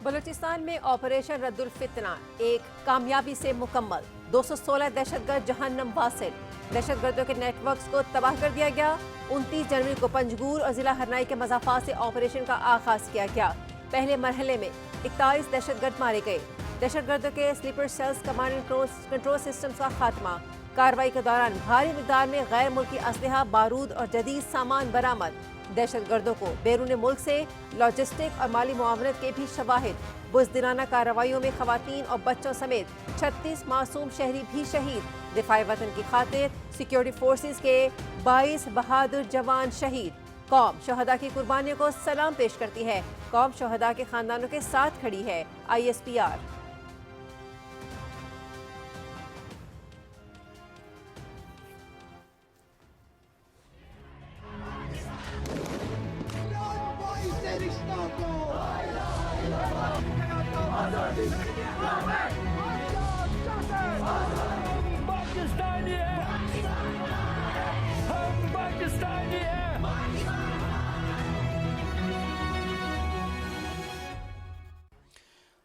بلوچستان میں آپریشن رد الفتنہ ایک کامیابی سے مکمل 216 دہشتگرد جہنم واصل دہشت گردوں کے نیٹ ورکس کو تباہ کر دیا گیا 29 جنوری کو پنجگور اور ضلع ہرنائی کے مضافات سے آپریشن کا آغاز کیا گیا پہلے مرحلے میں 41 دہشت گرد مارے گئے دہشت گردوں کے sleeper cells command and control systems کا خاتمہ کارروائی کے دوران بھاری مقدار میں غیر ملکی اسلحہ بارود اور جدید سامان برآمد دہشت گردوں کو بیرون ملک سے لاجسٹک اور مالی معاونت کے بھی شواہد بزدلانہ کارروائیوں میں خواتین اور بچوں سمیت 36 معصوم شہری بھی شہید دفاع وطن کی خاطر سیکیورٹی فورسز کے 22 بہادر جوان شہید قوم شہداء کی قربانیوں کو سلام پیش کرتی ہے قوم شہداء کے خاندانوں کے ساتھ کھڑی ہے ISPR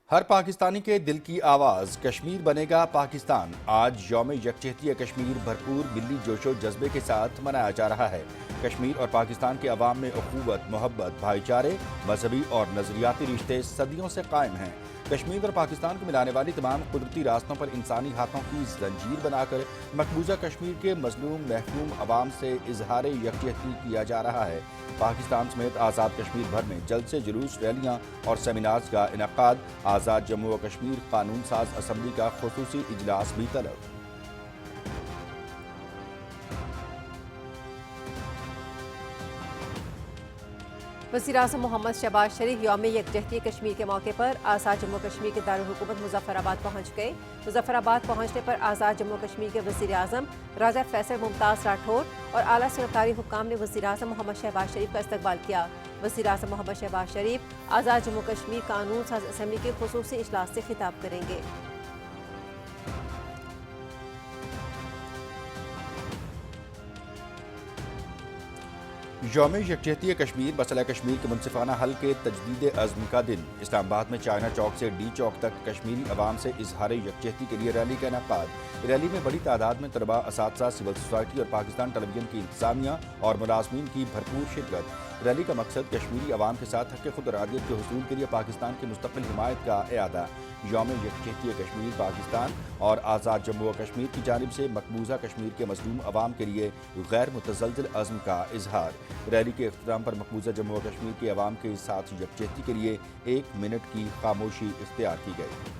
ہر پاکستانی کے دل کی آواز کشمیر بنے گا پاکستان آج یوم یکجہتی کشمیر بھرپور ملی جوش و جذبے کے ساتھ منایا جا رہا ہے کشمیر اور پاکستان کے عوام میں اخوت محبت بھائی چارے مذہبی اور نظریاتی رشتے صدیوں سے قائم ہیں کشمیر اور پاکستان کو ملانے والی تمام قدرتی راستوں پر انسانی ہاتھوں کی زنجیر بنا کر مقبوضہ کشمیر کے مظلوم محکوم عوام سے اظہار یکجہتی کیا جا رہا ہے پاکستان سمیت آزاد کشمیر بھر میں جلد سے جلوس ریلیاں اور سیمینارز کا انعقاد آزاد جموں و کشمیر قانون ساز اسمبلی کا خصوصی اجلاس بھی طلب وزیراعظم محمد شہباز شریف یوم یکجہتی کشمیر کے موقع پر آزاد جموں کشمیر کے دارالحکومت مظفر آباد پہنچ گئے مظفر آباد پہنچنے پر آزاد جموں کشمیر کے وزیر اعظم راجہ فیصل ممتاز راٹھور اور اعلیٰ سرکاری حکام نے وزیر اعظم محمد شہباز شریف کا استقبال کیا وزیر اعظم محمد شہباز شریف آزاد جموں کشمیر قانون ساز اسمبلی کے خصوصی اجلاس سے خطاب کریں گے یوم یکجہتی کشمیر مسئلہ کشمیر کے منصفانہ حل کے تجدید عزم کا دن اسلام آباد میں چائنا چوک سے ڈی چوک تک کشمیری عوام سے اظہار یکجہتی کے لیے ریلی کا انعقاد ریلی میں بڑی تعداد میں طلباء اساتذہ سول سوسائٹی اور پاکستان ٹیلی ویژن کی انتظامیہ اور ملازمین کی بھرپور شرکت ریلی کا مقصد کشمیری عوام کے ساتھ حق خود ارادیت کے حصول کے لیے پاکستان کی مستقل حمایت کا اعادہ یوم یکجہتی کشمیر پاکستان اور آزاد جموں و کشمیر کی جانب سے مقبوضہ کشمیر کے مظلوم عوام کے لیے غیر متزلزل عزم کا اظہار ریلی کے اختتام پر مقبوضہ جموں و کشمیر کے عوام کے ساتھ یکجہتی کے لیے 1 منٹ کی خاموشی اختیار کی گئی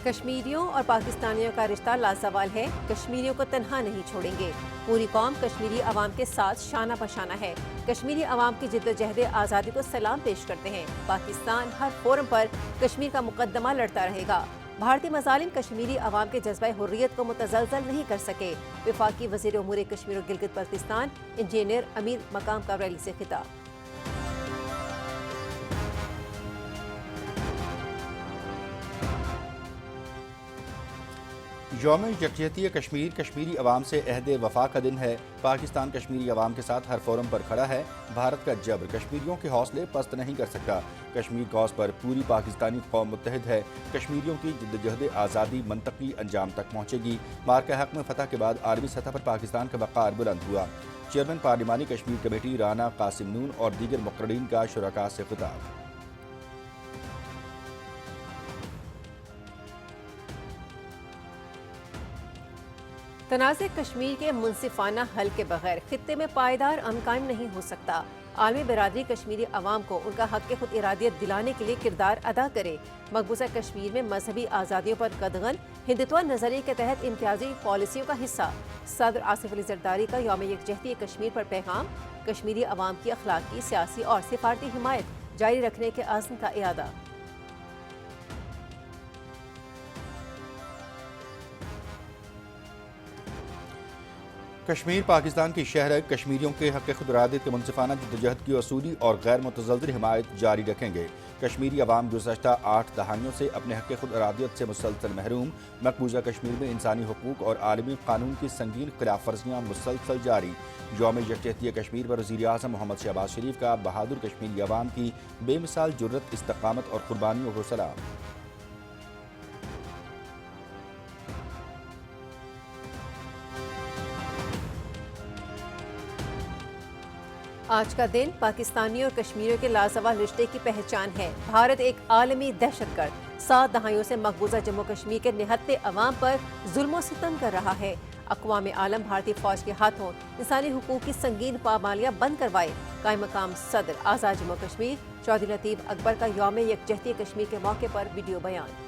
کشمیریوں اور پاکستانیوں کا رشتہ لازوال ہے کشمیریوں کو تنہا نہیں چھوڑیں گے پوری قوم کشمیری عوام کے ساتھ شانہ بشانہ ہے کشمیری عوام کی جدوجہد آزادی کو سلام پیش کرتے ہیں پاکستان ہر فورم پر کشمیر کا مقدمہ لڑتا رہے گا بھارتی مظالم کشمیری عوام کے جذبہ حریت کو متزلزل نہیں کر سکے وفاقی وزیر امور کشمیر اور گلگت بلتستان انجینئر امیر مقام کا ریلی سے خطاب یوم یکجہتی کشمیر کشمیری عوام سے عہد وفا کا دن ہے پاکستان کشمیری عوام کے ساتھ ہر فورم پر کھڑا ہے بھارت کا جبر کشمیریوں کے حوصلے پست نہیں کر سکتا کشمیر کوز پر پوری پاکستانی قوم متحد ہے کشمیریوں کی جدوجہد آزادی منطقی انجام تک پہنچے گی مارکہ حق میں فتح کے بعد عالمی سطح پر پاکستان کا وقار بلند ہوا چیئرمین پارلیمانی کشمیر کمیٹی رانا قاسم نون اور دیگر مقررین کا شرکاء سے خطاب تنازع کشمیر کے منصفانہ حل کے بغیر خطے میں پائیدار امن قائم نہیں ہو سکتا عالمی برادری کشمیری عوام کو ان کا حق خود ارادیت دلانے کے لیے کردار ادا کرے مقبوضہ کشمیر میں مذہبی آزادیوں پر قدغن ہندوتوا نظریے کے تحت امتیازی پالیسیوں کا حصہ صدر آصف علی زرداری کا یوم یکجہتی کشمیر پر پیغام کشمیری عوام کی اخلاقی سیاسی اور سفارتی حمایت جاری رکھنے کے عزم کا اعادہ کشمیر پاکستان کی شہر ہے کشمیریوں کے حق خود ارادیت کے منصفانہ جدوجہد کی اصولی اور غیر متزلزل حمایت جاری رکھیں گے کشمیری عوام گزشتہ 8 دہائیوں سے اپنے حق خود ارادیت سے مسلسل محروم، مقبوضہ کشمیر میں انسانی حقوق اور عالمی قانون کی سنگین خلاف ورزیاں مسلسل جاری۔ یوم یکجہتی کشمیر پر وزیر اعظم محمد شہباز شریف کا بہادر کشمیری عوام کی بے مثال جرت، استقامت اور قربانیوں کو سلام۔ آج کا دن پاکستانیوں اور کشمیریوں کے لازوال رشتے کی پہچان ہے۔ بھارت ایک عالمی دہشت گرد 7 دہائیوں سے مقبوضہ جموں کشمیر کے نہتے عوام پر ظلم و ستم کر رہا ہے۔ اقوام عالم بھارتی فوج کے ہاتھوں انسانی حقوق کی سنگین پابندیاں بند کروائے۔ قائم مقام صدر آزاد جموں کشمیر چودھری لطیف اکبر کا یوم یکجہتی کشمیر کے موقع پر ویڈیو بیان۔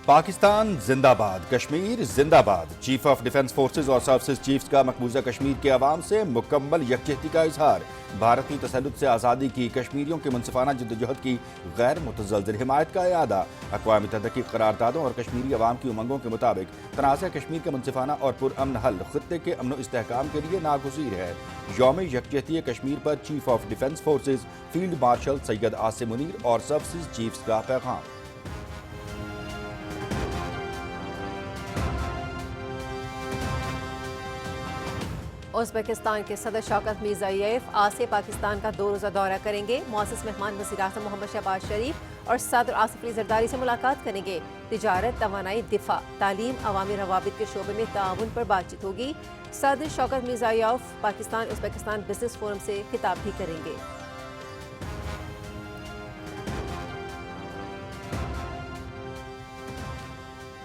پاکستان زندہ باد، کشمیر زندہ باد۔ چیف آف ڈیفنس فورسز اور سروسز چیفز کا مقبوضہ کشمیر کے عوام سے مکمل یکجہتی کا اظہار۔ بھارتی تسلط سے آزادی کی کشمیریوں کی منصفانہ جدوجہد کی غیر متزلزل حمایت کا اعادہ۔ اقوام متحدہ کی قراردادوں اور کشمیری عوام کی امنگوں کے مطابق تنازع کشمیر کا منصفانہ اور پرامن حل خطے کے امن و استحکام کے لیے ناگزیر ہے۔ یوم یکجہتی کشمیر پر chief of defence forces field marshal Syed Asim Munir اور سروسز چیفز کا پیغام۔ ازبکستان کے صدر شوکت میرزائیف آج سے پاکستان کا 2 روزہ دورہ کریں گے۔ معزز مہمان وزیر اعظم محمد شہباز شریف اور صدر آصف علی زرداری سے ملاقات کریں گے۔ تجارت، توانائی، دفاع، تعلیم، عوامی روابط کے شعبے میں تعاون پر بات چیت ہوگی۔ صدر شوکت میرزائیف پاکستان ازبکستان بزنس فورم سے خطاب بھی کریں گے۔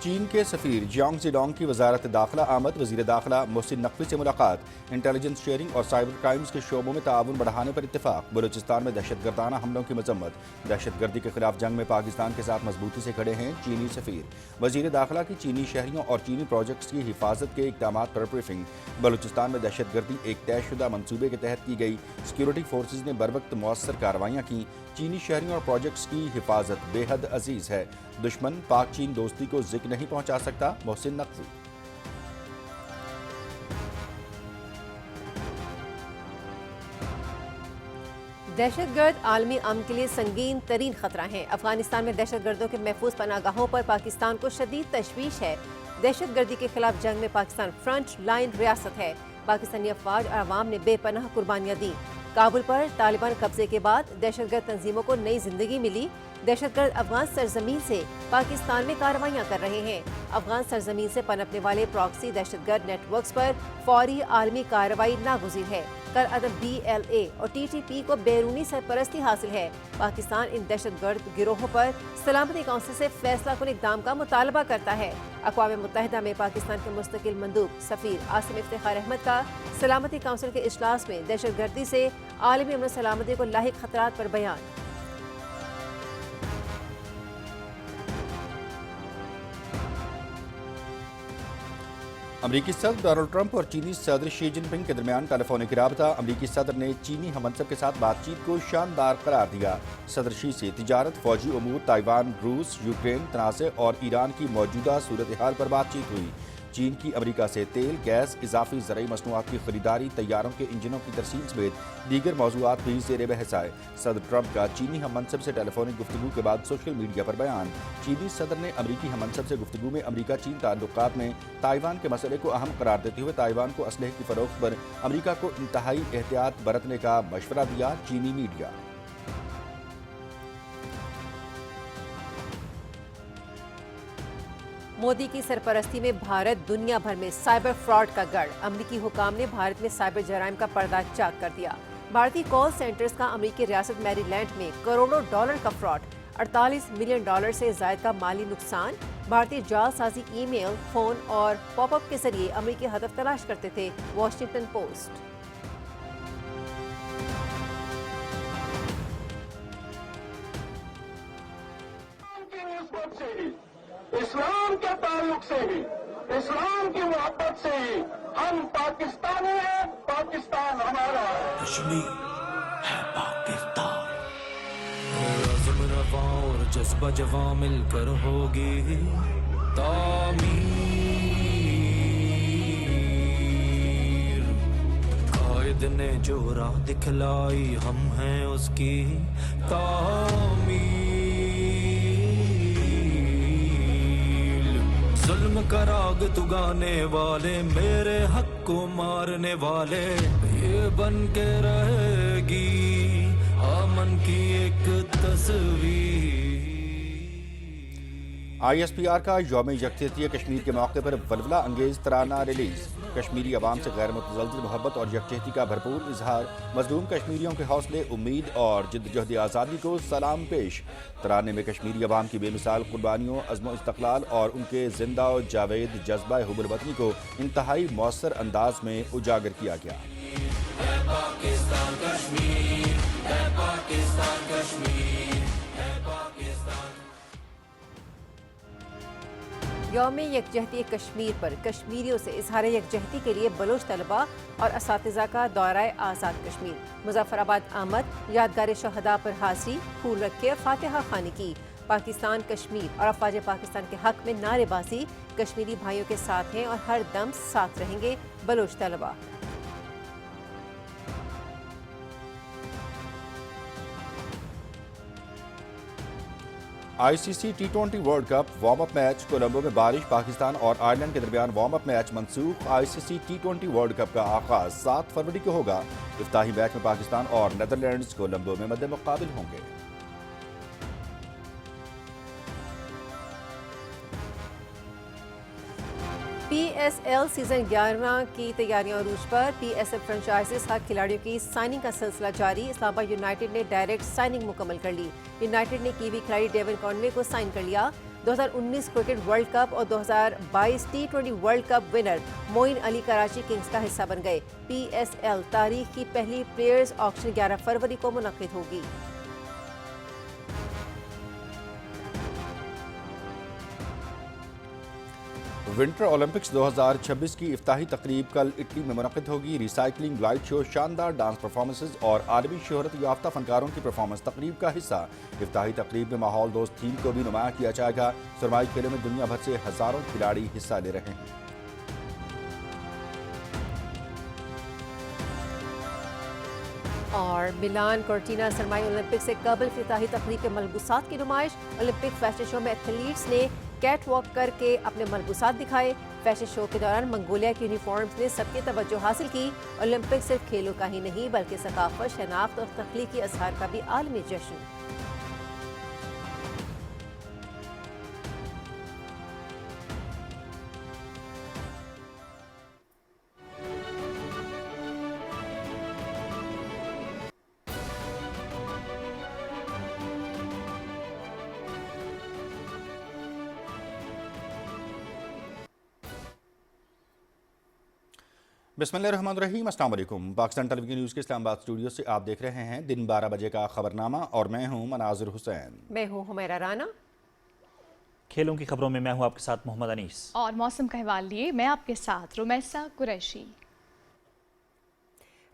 چین کے سفیر جیانگ زیڈانگ کی وزارت داخلہ آمد، وزیر داخلہ محسن نقوی سے ملاقات۔ انٹیلیجنس شیئرنگ اور سائبر کرائمز کے شعبوں میں تعاون بڑھانے پر اتفاق۔ بلوچستان میں دہشت گردانہ حملوں کی مذمت، دہشت گردی کے خلاف جنگ میں پاکستان کے ساتھ مضبوطی سے کھڑے ہیں چینی سفیر۔ وزیر داخلہ کی چینی شہریوں اور چینی پروجیکٹس کی حفاظت کے اقدامات پر بریفنگ۔ بلوچستان میں دہشت گردی ایک طے شدہ منصوبے کے تحت کی گئی، سیکیورٹی فورسز نے بروقت مؤثر کارروائیاں کی۔ چینی شہریوں اور پروجیکٹس کی حفاظت بے حد عزیز ہے، دشمن پاک چین دوستی کو ذکر نہیں پہنچا سکتا، محسن نقوی۔ دہشت گرد عالمی امن کے لیے سنگین ترین خطرہ ہیں۔ افغانستان میں دہشت گردوں کے محفوظ پناہ گاہوں پر پاکستان کو شدید تشویش ہے۔ دہشت گردی کے خلاف جنگ میں پاکستان فرنٹ لائن ریاست ہے۔ پاکستانی افواج اور عوام نے بے پناہ قربانیاں دیں۔ کابل پر طالبان قبضے کے بعد دہشت گرد تنظیموں کو نئی زندگی ملی۔ دہشت گرد افغان سرزمین سے پاکستان میں کارروائیاں کر رہے ہیں۔ افغان سرزمین سے پنپنے والے پراکسی دہشت گرد نیٹ ورکس پر فوری عالمی کارروائی ناگزیر ہے۔ کالعدم BLA اور TTP کو بیرونی سرپرستی حاصل ہے۔ پاکستان ان دہشت گرد گروہوں پر سلامتی کونسل سے فیصلہ کن اقدام کا مطالبہ کرتا ہے۔ اقوام متحدہ میں پاکستان کے مستقل مندوب سفیر عاصم افتخار احمد کا سلامتی کونسل کے اجلاس میں دہشت گردی سے عالمی امن و سلامتی کو لاحق خطرات پر بیان۔ امریکی صدر ڈونلڈ ٹرمپ اور چینی صدر شی جن پنگ کے درمیان ٹیلی فونک رابطہ۔ امریکی صدر نے چینی ہم منصب کے ساتھ بات چیت کو شاندار قرار دیا۔ صدر شی سے تجارت، فوجی امور، تائیوان، روس، یوکرین تنازع اور ایران کی موجودہ صورتحال پر بات چیت ہوئی۔ چین کی امریکہ سے تیل، گیس، اضافی زرعی مصنوعات کی خریداری، طیاروں کے انجنوں کی ترسیل سمیت دیگر موضوعات بھی زیر بحث آئے۔ صدر ٹرمپ کا چینی ہم منصب سے ٹیلی فونک گفتگو کے بعد سوشل میڈیا پر بیان۔ چینی صدر نے امریکی ہم منصب سے گفتگو میں امریکہ چین تعلقات میں تائیوان کے مسئلے کو اہم قرار دیتے ہوئے تائیوان کو اسلحے کی فروخت پر امریکہ کو انتہائی احتیاط برتنے کا مشورہ دیا۔ چینی میڈیا مودی کی سرپرستی میں بھارت دنیا بھر میں سائبر فراڈ کا گڑھ۔ امریکی حکام نے بھارت میں سائبر جرائم کا پردہ چاک کر دیا۔ بھارتی کال سینٹرز کا امریکی ریاست میری لینڈ میں کروڑوں ڈالر کا فراڈ، 48 ملین ڈالر سے زائد کا مالی نقصان۔ بھارتی جعل سازی ای میل، فون اور پاپ اپ کے ذریعے امریکی ہدف تلاش کرتے تھے، واشنگٹن پوسٹ۔ اسلام کے تعلق سے ہی، اسلام کی محبت سے ہی ہم پاکستانی ہیں، پاکستان ہمارا ہے۔ کشمیر ہے پاکستان، عزم رواں اور جذبہ جواں مل کر ہوگی تعمیر۔ वालिद ने जो राह दिखलाई हम हैं उसकी तामील। जुल्म का राग तुगाने वाले मेरे हक को मारने वाले ये बन के रहेगी अमन की एक तस्वीर। ISPR का यौम यकजहती कश्मीर के मौके पर वलवला अंगेज तराना रिलीज। कश्मीरी अवाम से गैर मुतज़लज़ल मोहब्बत और यकजहती का भरपूर इजहार। मजलूम कश्मीरियों के हौसले, उम्मीद और जिद्दोजहद आज़ादी को सलाम पेश। तराने में कश्मीरी अवाम की बेमिसाल कुर्बानियों, अज़्म इस्तक़लाल और उनके जिंदा और जावेद जज्बा हुब्बुल वतनी को इंतहाई मौसर अंदाज में उजागर किया गया। यौम यकजहती कश्मीर पर कश्मीरियों से इजहार यकजहती के लिए बलोच तलबा और असातिज़ा का दौरा आज़ाद कश्मीर। मुज़फ़्फ़राबाद आमद, यादगार शहदा पर हाज़री, फूल रखे, फातिहा खानी की। पाकिस्तान कश्मीर और अफ़वाज पाकिस्तान के हक में नारेबाजी। कश्मीरी भाइयों के साथ हैं और हर दम साथ रहेंगे बलोच तलबा। ICC T20 world cup warm up match. Colombo में बारिश, पाकिस्तान और आयरलैंड के दरमियान वार्म अप मैच मनसूख। ICC T20 वर्ल्ड कप का आगाज 7 फरवरी को होगा। इफ्ताही मैच में पाकिस्तान और नेदरलैंड्स कोलंबो में मद्दे मुकाबिल होंगे। PSL सीजन 11 की तैयारियां अरूज पर। PSL फ्रेंचाइजीज हक खिलाड़ियों की साइनिंग का सिलसिला जारी। इस्लामाबाद यूनाइटेड ने डायरेक्ट साइनिंग मुकम्मल कर ली। यूनाइटेड ने कीवी खिलाड़ी डेविन कॉनवे को साइन कर लिया। 2019 क्रिकेट वर्ल्ड कप और 2022 T20 world cup winner Moin Ali Karachi Kings का हिस्सा बन गए। PSL तारीख की पहली प्लेयर्स ऑक्शन 11 फरवरी को मुनक्किद होगी। विंटर ओलंपिक्स 2026 की इफ्ताही तकरीब कल इटली में मुनक्किद होगी। रिसाइकलिंग, लाइट शो, शानदार डांस परफॉर्मेंसेज और आलमी शोहरत याफ्ता फनकारों की परफॉर्मेंस तकरीब का हिस्सा। इफ्ताही तकरीब में माहौल दोस्त थीम को भी नुमाया किया जाएगा। सरमाई खेलों में दुनिया भर से हजारों खिलाड़ी हिस्सा ले रहे हैं। और मिलान कोर्टिना सरमाई ओलंपिक से कबल इफ्तिताही तकरीब के मलबूसात की नुमाइश। ओलंपिक फैशन शो में एथलीट्स ने कैट वॉक करके अपने मलबूसात दिखाए। फैशन शो के दौरान मंगोलिया के यूनिफॉर्म्स ने सबकी तवज्जो हासिल की। ओलंपिक सिर्फ खेलों का ही नहीं बल्कि सकाफत, शनाख्त और तख्लीकी अजहार का भी आलमी जश्न। बिस्मिल्लाहिर्रहमानिर्रहीम, अस्सलाम वालेकुम। पाकिस्तान टेलीविजन न्यूज़ के इस्लामाबाद स्टूडियो से आप देख रहे हैं दिन 12 बजे का खबरनामा और मैं हूं मनाजिर हुसैन। मैं हूं हुमैरा राना। खेलों की खबरों में मैं हूं आपके साथ मोहम्मद अनीस। और मौसम का हवाला लिए मैं आपके साथ रुमैसा कुरैशी।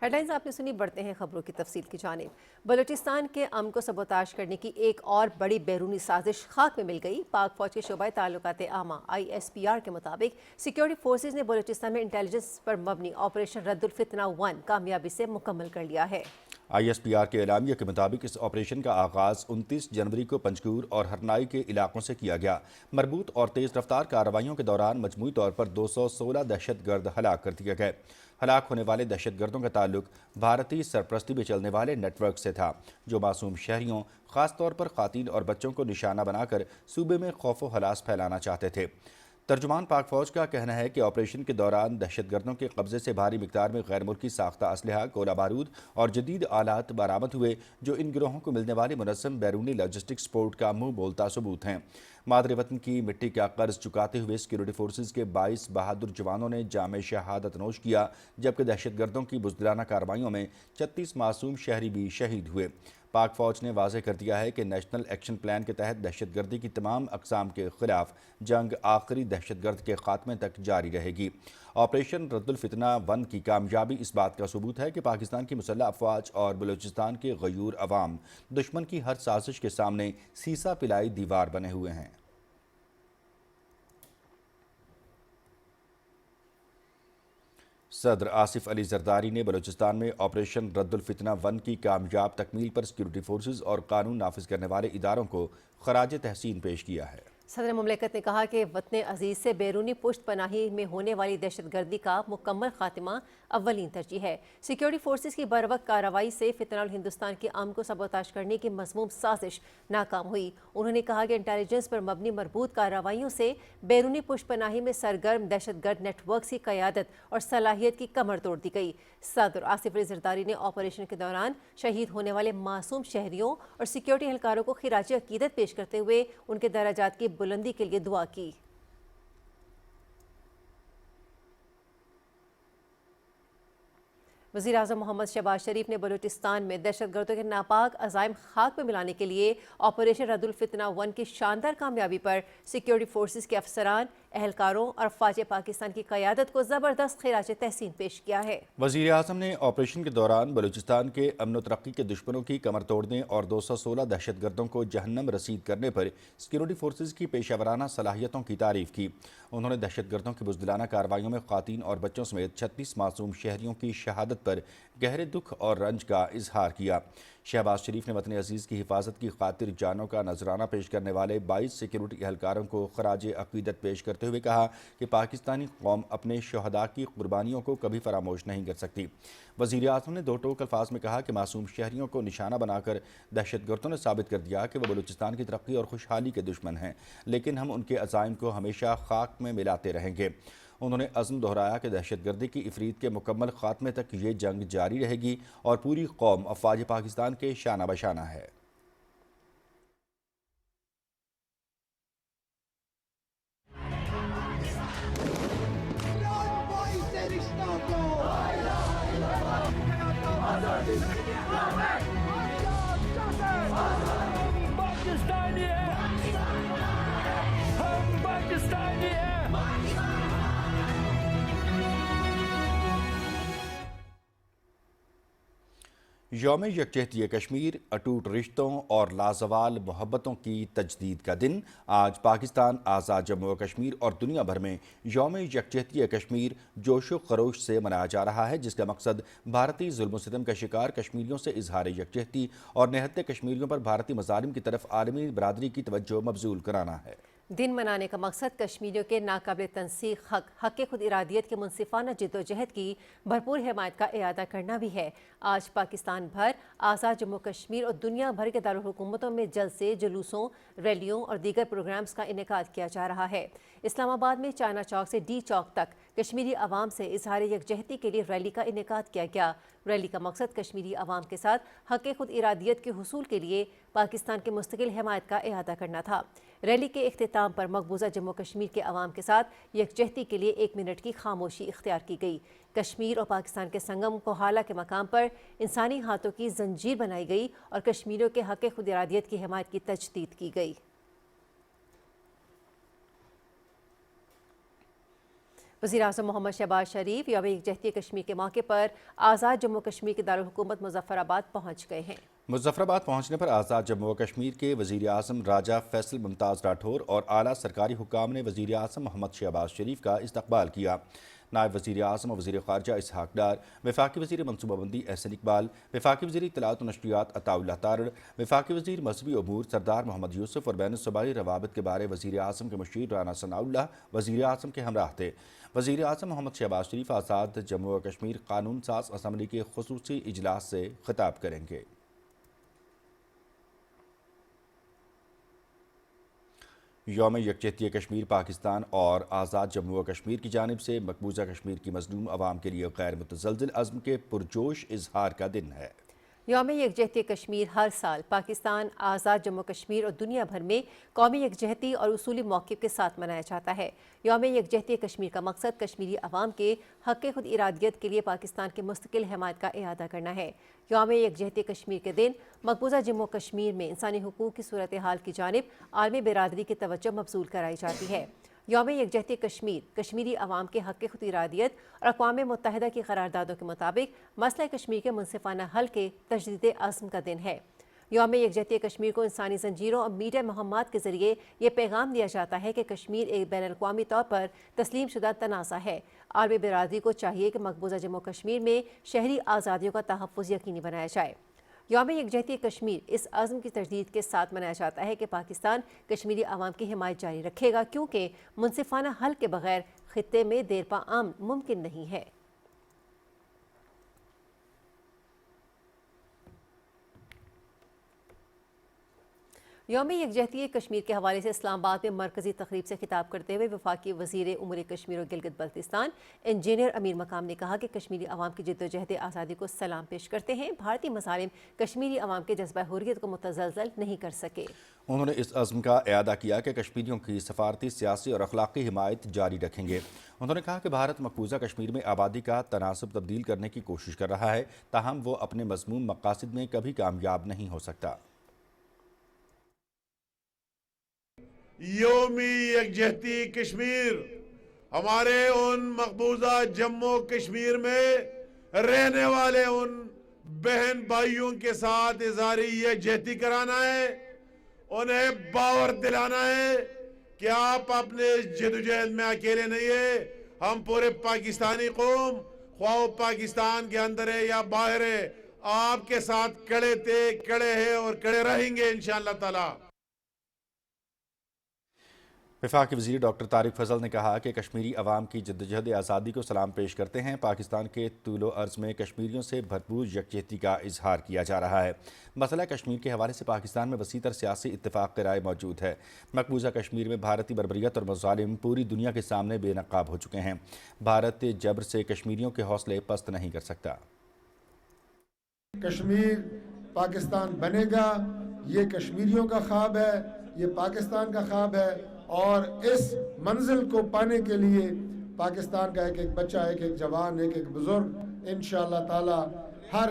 हेडलाइंस आपने सुनी, बढ़ते हैं खबरों की तफसील की जानिब। बलूचिस्तान के अमन को सबोताश करने की एक और बड़ी बैरूनी साजिश खाक में मिल गई। पाक फौज के शोबा ताल्लुकात आमा ISPR के मुताबिक सिक्योरिटी फोर्सेज ने बलूचिस्तान में इंटेलिजेंस पर मबनी ऑपरेशन रद्दुल फितना 1 कामयाबी से मुकम्मल कर लिया है। ISPR के एलामिया के मुताबिक इस ऑपरेशन का आगाज़ 29 जनवरी को पंजगूर और हरनाई के इलाकों से किया गया। मरबूत और तेज़ रफ्तार कार्रवाइयों के दौरान मजमूई तौर पर 216 दहशतगर्द हलाक कर दिए गए। हलाक होने वाले दहशतगर्दों का ताल्लुक भारतीय सरपरस्ती में चलने वाले नेटवर्क से था, जो मासूम शहरियों, ख़ासतौर पर ख़ातीन और बच्चों को निशाना बनाकर सूबे में खौफ व हलास फैलाना चाहते थे। तर्जुमान पाक फौज का कहना है कि ऑपरेशन के दौरान दहशतगर्दों के कब्जे से भारी मिकदार में गैर मुल्की साख्ता असलहा, गोला बारूद और जदीद आलात बरामद हुए, जो इन गिरोहों को मिलने वाली मुनज़्ज़म बैरूनी लॉजिस्टिक सपोर्ट का मुँह बोलता सबूत हैं। मादरे वतन की मिट्टी का कर्ज चुकाते हुए सिक्योरिटी फोर्सेज के 22 बहादुर जवानों ने जामे शहादत नोश किया, जबकि दहशतगर्दों की बुज़दिलाना कार्रवाइयों में 36 मासूम शहरी भी शहीद हुए। पाक फौज ने वाज़ेह कर दिया है कि नेशनल एक्शन प्लान के तहत दहशतगर्दी की तमाम अक़साम के खिलाफ जंग आखिरी दहशतगर्द के खात्मे तक जारी रहेगी। ऑपरेशन रद्दुल फितना 1 की कामयाबी इस बात का सबूत है कि पाकिस्तान की मुसल्लह अफवाज और बलूचिस्तान के गयूर अवाम दुश्मन की हर साजिश के सामने सीसा पिलाई दीवार बने हुए हैं। صدر آصف علی زرداری نے بلوچستان میں آپریشن رد الفتنہ 1 کی کامیاب تکمیل پر سیکیورٹی فورسز اور قانون نافذ کرنے والے اداروں کو خراج تحسین پیش کیا ہے۔ صدر مملکت نے کہا کہ وطن عزیز سے بیرونی پشت پناہی میں ہونے والی دہشت گردی کا مکمل خاتمہ اولین ترجیح ہے۔ سیکیورٹی فورسز کی بروقت کارروائی سے فتنہ الہندوستان کے امن کو سبوتاژ کرنے کی مذموم سازش ناکام ہوئی۔ انہوں نے کہا کہ انٹیلیجنس پر مبنی مربوط کارروائیوں سے بیرونی پشت پناہی میں سرگرم دہشت گرد نیٹ ورکس کی قیادت اور صلاحیت کی کمر توڑ دی گئی۔ صدر آصف علی زرداری نے آپریشن کے دوران شہید ہونے والے معصوم شہریوں اور سیکیورٹی اہلکاروں کو خراج عقیدت پیش کرتے ہوئے ان کے درجات کی بلندی کے لیے دعا کی۔ وزیراعظم محمد شہباز شریف نے بلوچستان میں دہشت گردوں کے ناپاک عزائم خاک پہ ملانے کے لیے آپریشن رد الفتنہ 1 کی شاندار کامیابی پر سیکیورٹی فورسز کے افسران، اہلکاروں اور فوج پاکستان کی قیادت کو زبردست خراج تحسین پیش کیا ہے۔ وزیر اعظم نے آپریشن کے دوران بلوچستان کے امن و ترقی کے دشمنوں کی کمر توڑنے اور 216 دہشت گردوں کو جہنم رسید کرنے پر سیکیورٹی فورسز کی پیشہ ورانہ صلاحیتوں کی تعریف کی۔ انہوں نے دہشت گردوں کی بزدلانہ کارروائیوں میں خواتین اور بچوں سمیت 36 معصوم شہریوں کی شہادت پر گہرے دکھ اور رنج کا اظہار کیا۔ شہباز شریف نے وطن عزیز کی حفاظت کی خاطر جانوں کا نذرانہ پیش کرنے والے 22 سیکیورٹی اہلکاروں کو خراج عقیدت پیش کرتے ہوئے کہا کہ پاکستانی قوم اپنے شہداء کی قربانیوں کو کبھی فراموش نہیں کر سکتی۔ وزیر اعظم نے دو ٹوک الفاظ میں کہا کہ معصوم شہریوں کو نشانہ بنا کر دہشت گردوں نے ثابت کر دیا کہ وہ بلوچستان کی ترقی اور خوشحالی کے دشمن ہیں، لیکن ہم ان کے عزائم کو ہمیشہ خاک میں ملاتے رہیں گے۔ انہوں نے عزم دہرایا کہ دہشت گردی کی افرید کے مکمل خاتمے تک یہ جنگ جاری رہے گی اور پوری قوم افواج پاکستان کے شانہ بشانہ ہے۔ یوم یکجہتی کشمیر، اٹوٹ رشتوں اور لازوال محبتوں کی تجدید کا دن آج پاکستان، آزاد جموں و کشمیر اور دنیا بھر میں یوم یکجہتی کشمیر جوش و خروش سے منایا جا رہا ہے، جس کا مقصد بھارتی ظلم و ستم کا شکار کشمیریوں سے اظہار یکجہتی اور نہتے کشمیریوں پر بھارتی مظالم کی طرف عالمی برادری کی توجہ مبذول کرانا ہے۔ دن منانے کا مقصد کشمیریوں کے ناقابل تنسیق حق خود ارادیت کے منصفانہ جد و جہد کی بھرپور حمایت کا اعادہ کرنا بھی ہے۔ آج پاکستان بھر، آزاد جموں کشمیر اور دنیا بھر کے دارالحکومتوں میں جلسے، جلوسوں، ریلیوں اور دیگر پروگرامز کا انعقاد کیا جا رہا ہے۔ اسلام آباد میں چائنا چوک سے ڈی چوک تک کشمیری عوام سے اظہار یکجہتی کے لیے ریلی کا انعقاد کیا گیا۔ ریلی کا مقصد کشمیری عوام کے ساتھ حق خود ارادیت کے حصول کے لیے پاکستان کے مستقل حمایت کا اعادہ کرنا تھا۔ ریلی کے اختتام پر مقبوضہ جموں کشمیر کے عوام کے ساتھ یکجہتی کے لیے 1 منٹ کی خاموشی اختیار کی گئی۔ کشمیر اور پاکستان کے سنگم کوہالہ کے مقام پر انسانی ہاتھوں کی زنجیر بنائی گئی اور کشمیریوں کے حق خود ارادیت کی حمایت کی تجدید کی گئی۔ وزیراعظم محمد شہباز شریف یوم یکجہتی کشمیر کے موقع پر آزاد جموں کشمیر کے دارالحکومت مظفر آباد پہنچ گئے ہیں۔ مظفر آباد پہنچنے پر آزاد جموں و کشمیر کے وزیر اعظم راجہ فیصل ممتاز راٹھور اور اعلیٰ سرکاری حکام نے وزیر اعظم محمد شہباز شریف کا استقبال کیا۔ نائب وزیر اعظم اور وزیر خارجہ اسحاق ڈار، وفاقی وزیر منصوبہ بندی احسن اقبال، وفاقی وزیر اطلاعات و نشریات عطا اللہ تارڑ، وفاقی وزیر مذہبی امور سردار محمد یوسف اور بین الصوبائی روابط کے بارے وزیر اعظم کے مشیر رانا ثناء اللہ وزیر اعظم کے ہمراہ تھے۔ وزیر اعظم محمد شہباز شریف آزاد جموں و کشمیر قانون ساز اسمبلی کے خصوصی اجلاس سے خطاب کریں گے۔ یوم یکجہتی کشمیر پاکستان اور آزاد جموں و کشمیر کی جانب سے مقبوضہ کشمیر کی مظلوم عوام کے لیے غیر متزلزل عزم کے پرجوش اظہار کا دن ہے۔ یوم یکجہتی کشمیر ہر سال پاکستان، آزاد جموں کشمیر اور دنیا بھر میں قومی یکجہتی اور اصولی موقف کے ساتھ منایا جاتا ہے۔ یوم یکجہتی کشمیر کا مقصد کشمیری عوام کے حق خود ارادیت کے لیے پاکستان کے مستقل حمایت کا اعادہ کرنا ہے۔ یوم یکجہتی کشمیر کے دن مقبوضہ جموں کشمیر میں انسانی حقوق کی صورتحال کی جانب عالمی برادری کی توجہ مبذول کرائی جاتی ہے۔ یوم یکجہتی کشمیر کشمیری عوام کے حق خود ارادیت اور اقوام متحدہ کی قراردادوں کے مطابق مسئلہ کشمیر کے منصفانہ حل کے تجدید عزم کا دن ہے۔ یوم یکجہتی کشمیر کو انسانی زنجیروں اور میڈیا مہمات کے ذریعے یہ پیغام دیا جاتا ہے کہ کشمیر ایک بین الاقوامی طور پر تسلیم شدہ تنازع ہے۔ عالمی برادری کو چاہیے کہ مقبوضہ جموں کشمیر میں شہری آزادیوں کا تحفظ یقینی بنایا جائے۔ یوم یکجہتی کشمیر اس عزم کی تجدید کے ساتھ منایا جاتا ہے کہ پاکستان کشمیری عوام کی حمایت جاری رکھے گا، کیونکہ منصفانہ حل کے بغیر خطے میں دیرپا امن ممکن نہیں ہے۔ یوم یکجہتی کشمیر کے حوالے سے اسلام آباد میں مرکزی تقریب سے خطاب کرتے ہوئے وفاقی وزیر امور کشمیر و گلگت بلتستان انجینئر امیر مقام نے کہا کہ کشمیری عوام کی جدوجہد آزادی کو سلام پیش کرتے ہیں۔ بھارتی مظالم کشمیری عوام کے جذبہ حریت کو متزلزل نہیں کر سکے۔ انہوں نے اس عزم کا اعادہ کیا کہ کشمیریوں کی سفارتی، سیاسی اور اخلاقی حمایت جاری رکھیں گے۔ انہوں نے کہا کہ بھارت مقبوضہ کشمیر میں آبادی کا تناسب تبدیل کرنے کی کوشش کر رہا ہے، تاہم وہ اپنے مذموم مقاصد میں کبھی کامیاب نہیں ہو سکتا۔ یومی یکجہتی کشمیر ہمارے ان مقبوضہ جموں کشمیر میں رہنے والے ان بہن بھائیوں کے ساتھ اظہاری یکجہتی کرانا ہے، انہیں باور دلانا ہے کہ آپ اپنے جدوجہد میں اکیلے نہیں ہیں۔ ہم پورے پاکستانی قوم، خواہ پاکستان کے اندر ہے یا باہر ہے، آپ کے ساتھ کڑے تھے، کڑے ہیں اور کڑے رہیں گے انشاءاللہ تعالی۔ وفاقی وزیر ڈاکٹر طارق فضل نے کہا کہ کشمیری عوام کی جدوجہد آزادی کو سلام پیش کرتے ہیں۔ پاکستان کے طول و عرض میں کشمیریوں سے بھرپور یکجہتی کا اظہار کیا جا رہا ہے۔ مسئلہ کشمیر کے حوالے سے پاکستان میں وسیع تر سیاسی اتفاق رائے موجود ہے۔ مقبوضہ کشمیر میں بھارتی بربریت اور مظالم پوری دنیا کے سامنے بے نقاب ہو چکے ہیں۔ بھارت جبر سے کشمیریوں کے حوصلے پست نہیں کر سکتا۔ کشمیر پاکستان بنے گا، یہ کشمیریوں کا خواب ہے، یہ پاکستان کا خواب ہے، اور اس منزل کو پانے کے لیے پاکستان کا ایک ایک بچہ، ایک ایک جوان، ایک ایک بزرگ انشاءاللہ تعالی ہر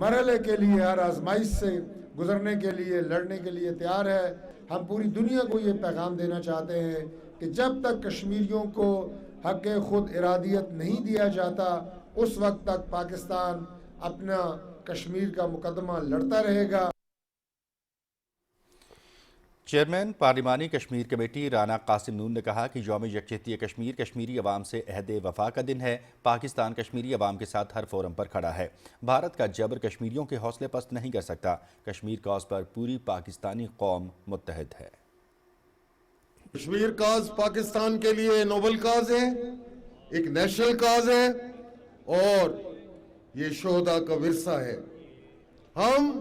مرحلے کے لیے، ہر آزمائش سے گزرنے کے لیے، لڑنے کے لیے تیار ہے۔ ہم پوری دنیا کو یہ پیغام دینا چاہتے ہیں کہ جب تک کشمیریوں کو حق خود ارادیت نہیں دیا جاتا، اس وقت تک پاکستان اپنا کشمیر کا مقدمہ لڑتا رہے گا۔ چیئرمین پارلیمانی کشمیر کمیٹی رانا قاسم نون نے کہا کہ یوم یکجہتی کشمیر کشمیری عوام سے عہد وفا کا دن ہے۔ پاکستان کشمیری عوام کے ساتھ ہر فورم پر کھڑا ہے۔ بھارت کا جبر کشمیریوں کے حوصلے پست نہیں کر سکتا۔ کشمیر کاز پر پوری پاکستانی قوم متحد ہے۔ کشمیر کاز پاکستان کے لیے نوبل کاز ہے، ایک نیشنل کاز ہے، اور یہ شہداء کا ورثہ ہے۔ ہم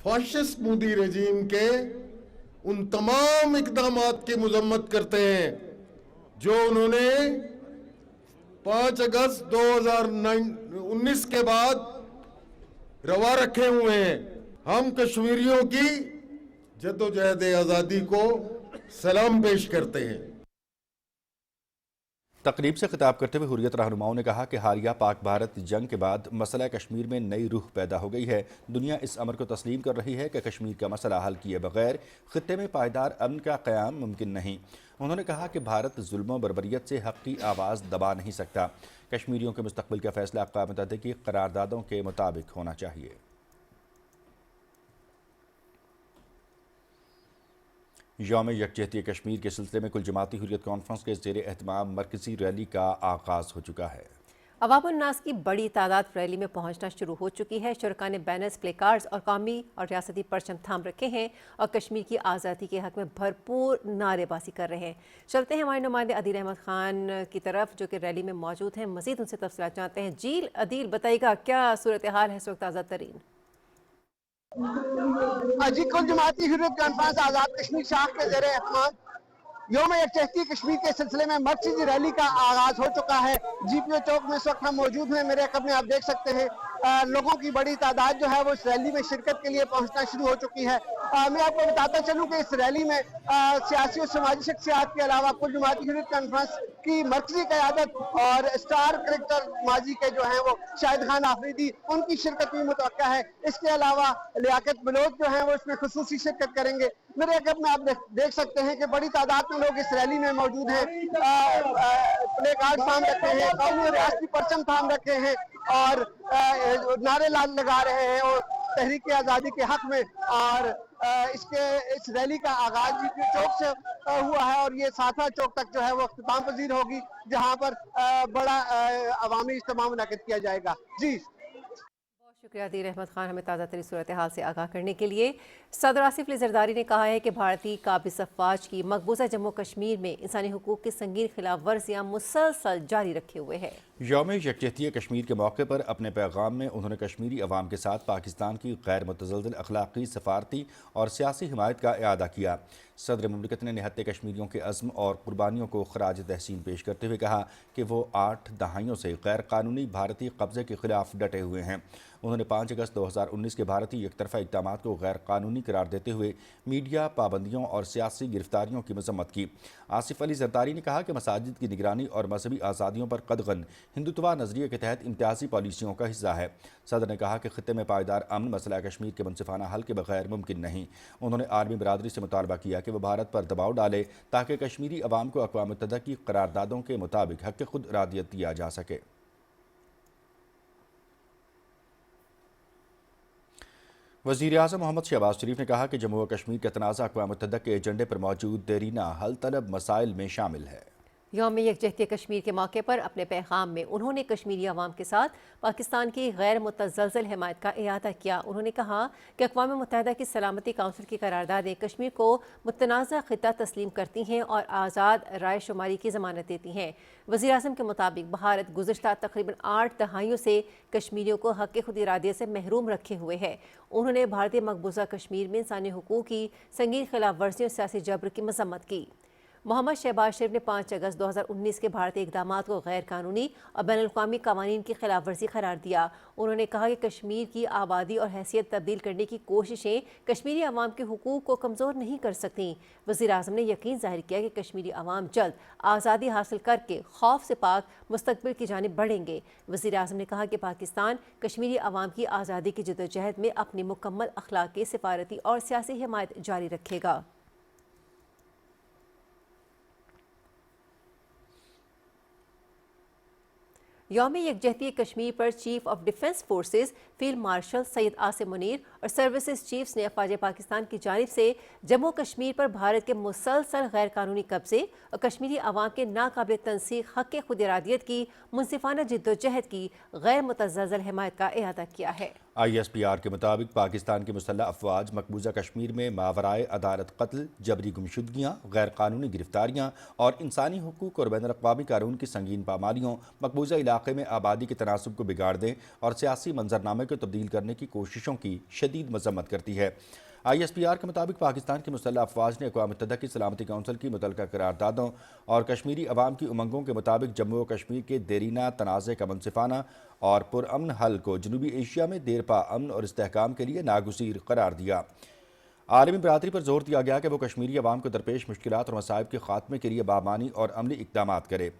فاشسٹ مودی رجیم کے ان تمام اقدامات کی مذمت کرتے ہیں جو انہوں نے 5 اگست 2019 کے بعد روا رکھے ہوئے ہیں۔ ہم کشمیریوں کی جدوجہد آزادی کو سلام پیش کرتے ہیں۔ تقریب سے خطاب کرتے ہوئے حریت رہنماؤں نے کہا کہ حالیہ پاک بھارت جنگ کے بعد مسئلہ کشمیر میں نئی روح پیدا ہو گئی ہے۔ دنیا اس امر کو تسلیم کر رہی ہے کہ کشمیر کا مسئلہ حل کیے بغیر خطے میں پائیدار امن کا قیام ممکن نہیں۔ انہوں نے کہا کہ بھارت ظلم و بربریت سے حق کی آواز دبا نہیں سکتا۔ کشمیریوں کے مستقبل کا فیصلہ اقوام متحدہ کی قراردادوں کے مطابق ہونا چاہیے۔ یوم یکجہتی کشمیر کے سلسلے میں کل جماعتی حریت کانفرنس کے زیر اہتمام مرکزی ریلی کا آغاز ہو چکا ہے۔ عوام الناس کی بڑی تعداد ریلی میں پہنچنا شروع ہو چکی ہے۔ شرکاء نے بینرز، پلے کارڈز اور قومی اور ریاستی پرچم تھام رکھے ہیں اور کشمیر کی آزادی کے حق میں بھرپور نعرے بازی کر رہے ہیں۔ چلتے ہیں ہمارے نمائندے عدیل احمد خان کی طرف جو کہ ریلی میں موجود ہیں، مزید ان سے تفصیلات جانتے ہیں۔ جیل عدیل بتائیے گا کیا صورتحال ہے اس وقت تازہ ترین؟ جی، کل جماعتی حریت کانفرنس آزاد کشمیر شاخ کے زیر اہتمام یوم یکجہتی کشمیر کے سلسلے میں مرکزی ریلی کا آغاز ہو چکا ہے۔ جی پی او چوک میں اس وقت ہم موجود ہیں۔ میرے عقب میں آپ دیکھ سکتے ہیں لوگوں کی بڑی تعداد جو ہے وہ اس ریلی میں شرکت کے لیے پہنچنا شروع ہو چکی ہے۔ میں آپ کو بتاتا چلوں کہ اس ریلی میں سیاسی اور سماجی شخصیات کے علاوہ کل جماعتی حریت کانفرنس کی مرکزی قیادت اور اسٹار کرکٹر ماضی کے جو ہیں وہ شاہد خان آفریدی، ان کی شرکت بھی متوقع ہے۔ اس کے علاوہ لیاقت بلوچ جو ہیں وہ اس میں خصوصی شرکت کریں گے۔ میرے عقب میں آپ دیکھ سکتے ہیں کہ بڑی تعداد میں لوگ اس ریلی میں موجود ہیں، پلے کارڈ تھام رکھے ہیں، قومی اور ریاستی پرچم تھام رکھے ہیں اور نعرے لگا رہے ہیں اور تحریک آزادی کے حق میں اور اس ریلی کا آغاز جی پی چوک سے ہوا ہے اور یہ ساتھا چوک تک جو ہے وہ اختتام پذیر ہوگی، جہاں پر بڑا عوامی اجتماع منعقد کیا جائے گا۔ جی بہت شکریہ دیر احمد خان، ہمیں تازہ ترین صورتحال سے آگاہ کرنے کے لیے۔ صدر آصف علی زرداری نے کہا ہے کہ بھارتی قابض افواج کی مقبوضہ جموں کشمیر میں انسانی حقوق کی سنگین خلاف ورزیاں مسلسل جاری رکھے ہوئے ہیں۔ یوم یکجہتی کشمیر کے موقع پر اپنے پیغام میں انہوں نے کشمیری عوام کے ساتھ پاکستان کی غیر متزلزل اخلاقی، سفارتی اور سیاسی حمایت کا اعادہ کیا۔ صدر مملکت نے نہتے کشمیریوں کے عزم اور قربانیوں کو خراج تحسین پیش کرتے ہوئے کہا کہ وہ 8 دہائیوں سے غیر قانونی بھارتی قبضے کے خلاف ڈٹے ہوئے ہیں۔ انہوں نے 5 اگست 2019 کے بھارتی یک طرفہ اقدامات کو غیر قانونی قرار دیتے ہوئے میڈیا پابندیوں اور سیاسی گرفتاریوں کی مذمت کی۔ آصف علی زرداری نے کہا کہ مساجد کی نگرانی اور مذہبی آزادیوں پر قدغن ہندوتوا نظریے کے تحت امتیازی پالیسیوں کا حصہ ہے۔ صدر نے کہا کہ خطے میں پائیدار امن مسئلہ کشمیر کے منصفانہ حل کے بغیر ممکن نہیں۔ انہوں نے عالمی برادری سے مطالبہ کیا کہ وہ بھارت پر دباؤ ڈالے تاکہ کشمیری عوام کو اقوام متحدہ کی قراردادوں کے مطابق حق خود ارادیت دیا جا سکے۔ وزیر اعظم محمد شہباز شریف نے کہا کہ جموں و کشمیر کا تنازع اقوام متحدہ کے ایجنڈے پر موجود دیرینہ حل طلب مسائل میں شامل ہے۔ یوم یکجہتی کشمیر کے موقع پر اپنے پیغام میں انہوں نے کشمیری عوام کے ساتھ پاکستان کی غیر متزلزل حمایت کا اعادہ کیا۔ انہوں نے کہا کہ اقوام متحدہ کی سلامتی کونسل کی قراردادیں کشمیر کو متنازع خطہ تسلیم کرتی ہیں اور آزاد رائے شماری کی ضمانت دیتی ہیں۔ وزیر اعظم کے مطابق بھارت گزشتہ تقریباً 8 دہائیوں سے کشمیریوں کو حق خود ارادیت سے محروم رکھے ہوئے ہے۔ انہوں نے بھارتی مقبوضہ کشمیر میں انسانی حقوق کی سنگین خلاف ورزیوں اور سیاسی جبر کی مذمت کی۔ محمد شہباز شریف نے 5 اگست 2019 کے بھارتی اقدامات کو غیر قانونی اور بین الاقوامی قوانین کی خلاف ورزی قرار دیا۔ انہوں نے کہا کہ کشمیر کی آبادی اور حیثیت تبدیل کرنے کی کوششیں کشمیری عوام کے حقوق کو کمزور نہیں کر سکتیں۔ وزیر اعظم نے یقین ظاہر کیا کہ کشمیری عوام جلد آزادی حاصل کر کے خوف سے پاک مستقبل کی جانب بڑھیں گے۔ وزیر اعظم نے کہا کہ پاکستان کشمیری عوام کی آزادی کی جدوجہد میں اپنی مکمل اخلاقی، سفارتی اور سیاسی حمایت جاری رکھے گا۔ یوم یکجہتی کشمیر پر chief of defence forces field marshal Syed Asim Munir اور سروسز چیفز نے افواج پاکستان کی جانب سے جموں کشمیر پر بھارت کے مسلسل غیر قانونی قبضے اور کشمیری عوام کے ناقابل تنسیق حق خود ارادیت کی منصفانہ جدوجہد کی غیر متزلزل حمایت کا اعادہ کیا ہے۔ ISPR کے مطابق پاکستان کی مسلح افواج مقبوضہ کشمیر میں ماورائے عدالت قتل، جبری گمشدگیاں، غیر قانونی گرفتاریاں اور انسانی حقوق اور بین الاقوامی قانون کی سنگین پامالیوں، مقبوضہ علاقے میں آبادی کے تناسب کو بگاڑنے اور سیاسی منظرنامے کو تبدیل کرنے کی کوششوں کی شدید مذمت کرتی ہے۔ ISPR کے مطابق پاکستان کی مسلح افواج نے اقوام متحدہ کی سلامتی کونسل کی متعلقہ قراردادوں اور کشمیری عوام کی امنگوں کے مطابق جموں و کشمیر کے دیرینہ تنازع کا منصفانہ اور پرامن حل کو جنوبی ایشیا میں دیرپا امن اور استحکام کے لیے ناگزیر قرار دیا۔ عالمی برادری پر زور دیا گیا کہ وہ کشمیری عوام کو درپیش مشکلات اور مصائب کے خاتمے کے لیے بامانی اور عملی اقدامات کرے۔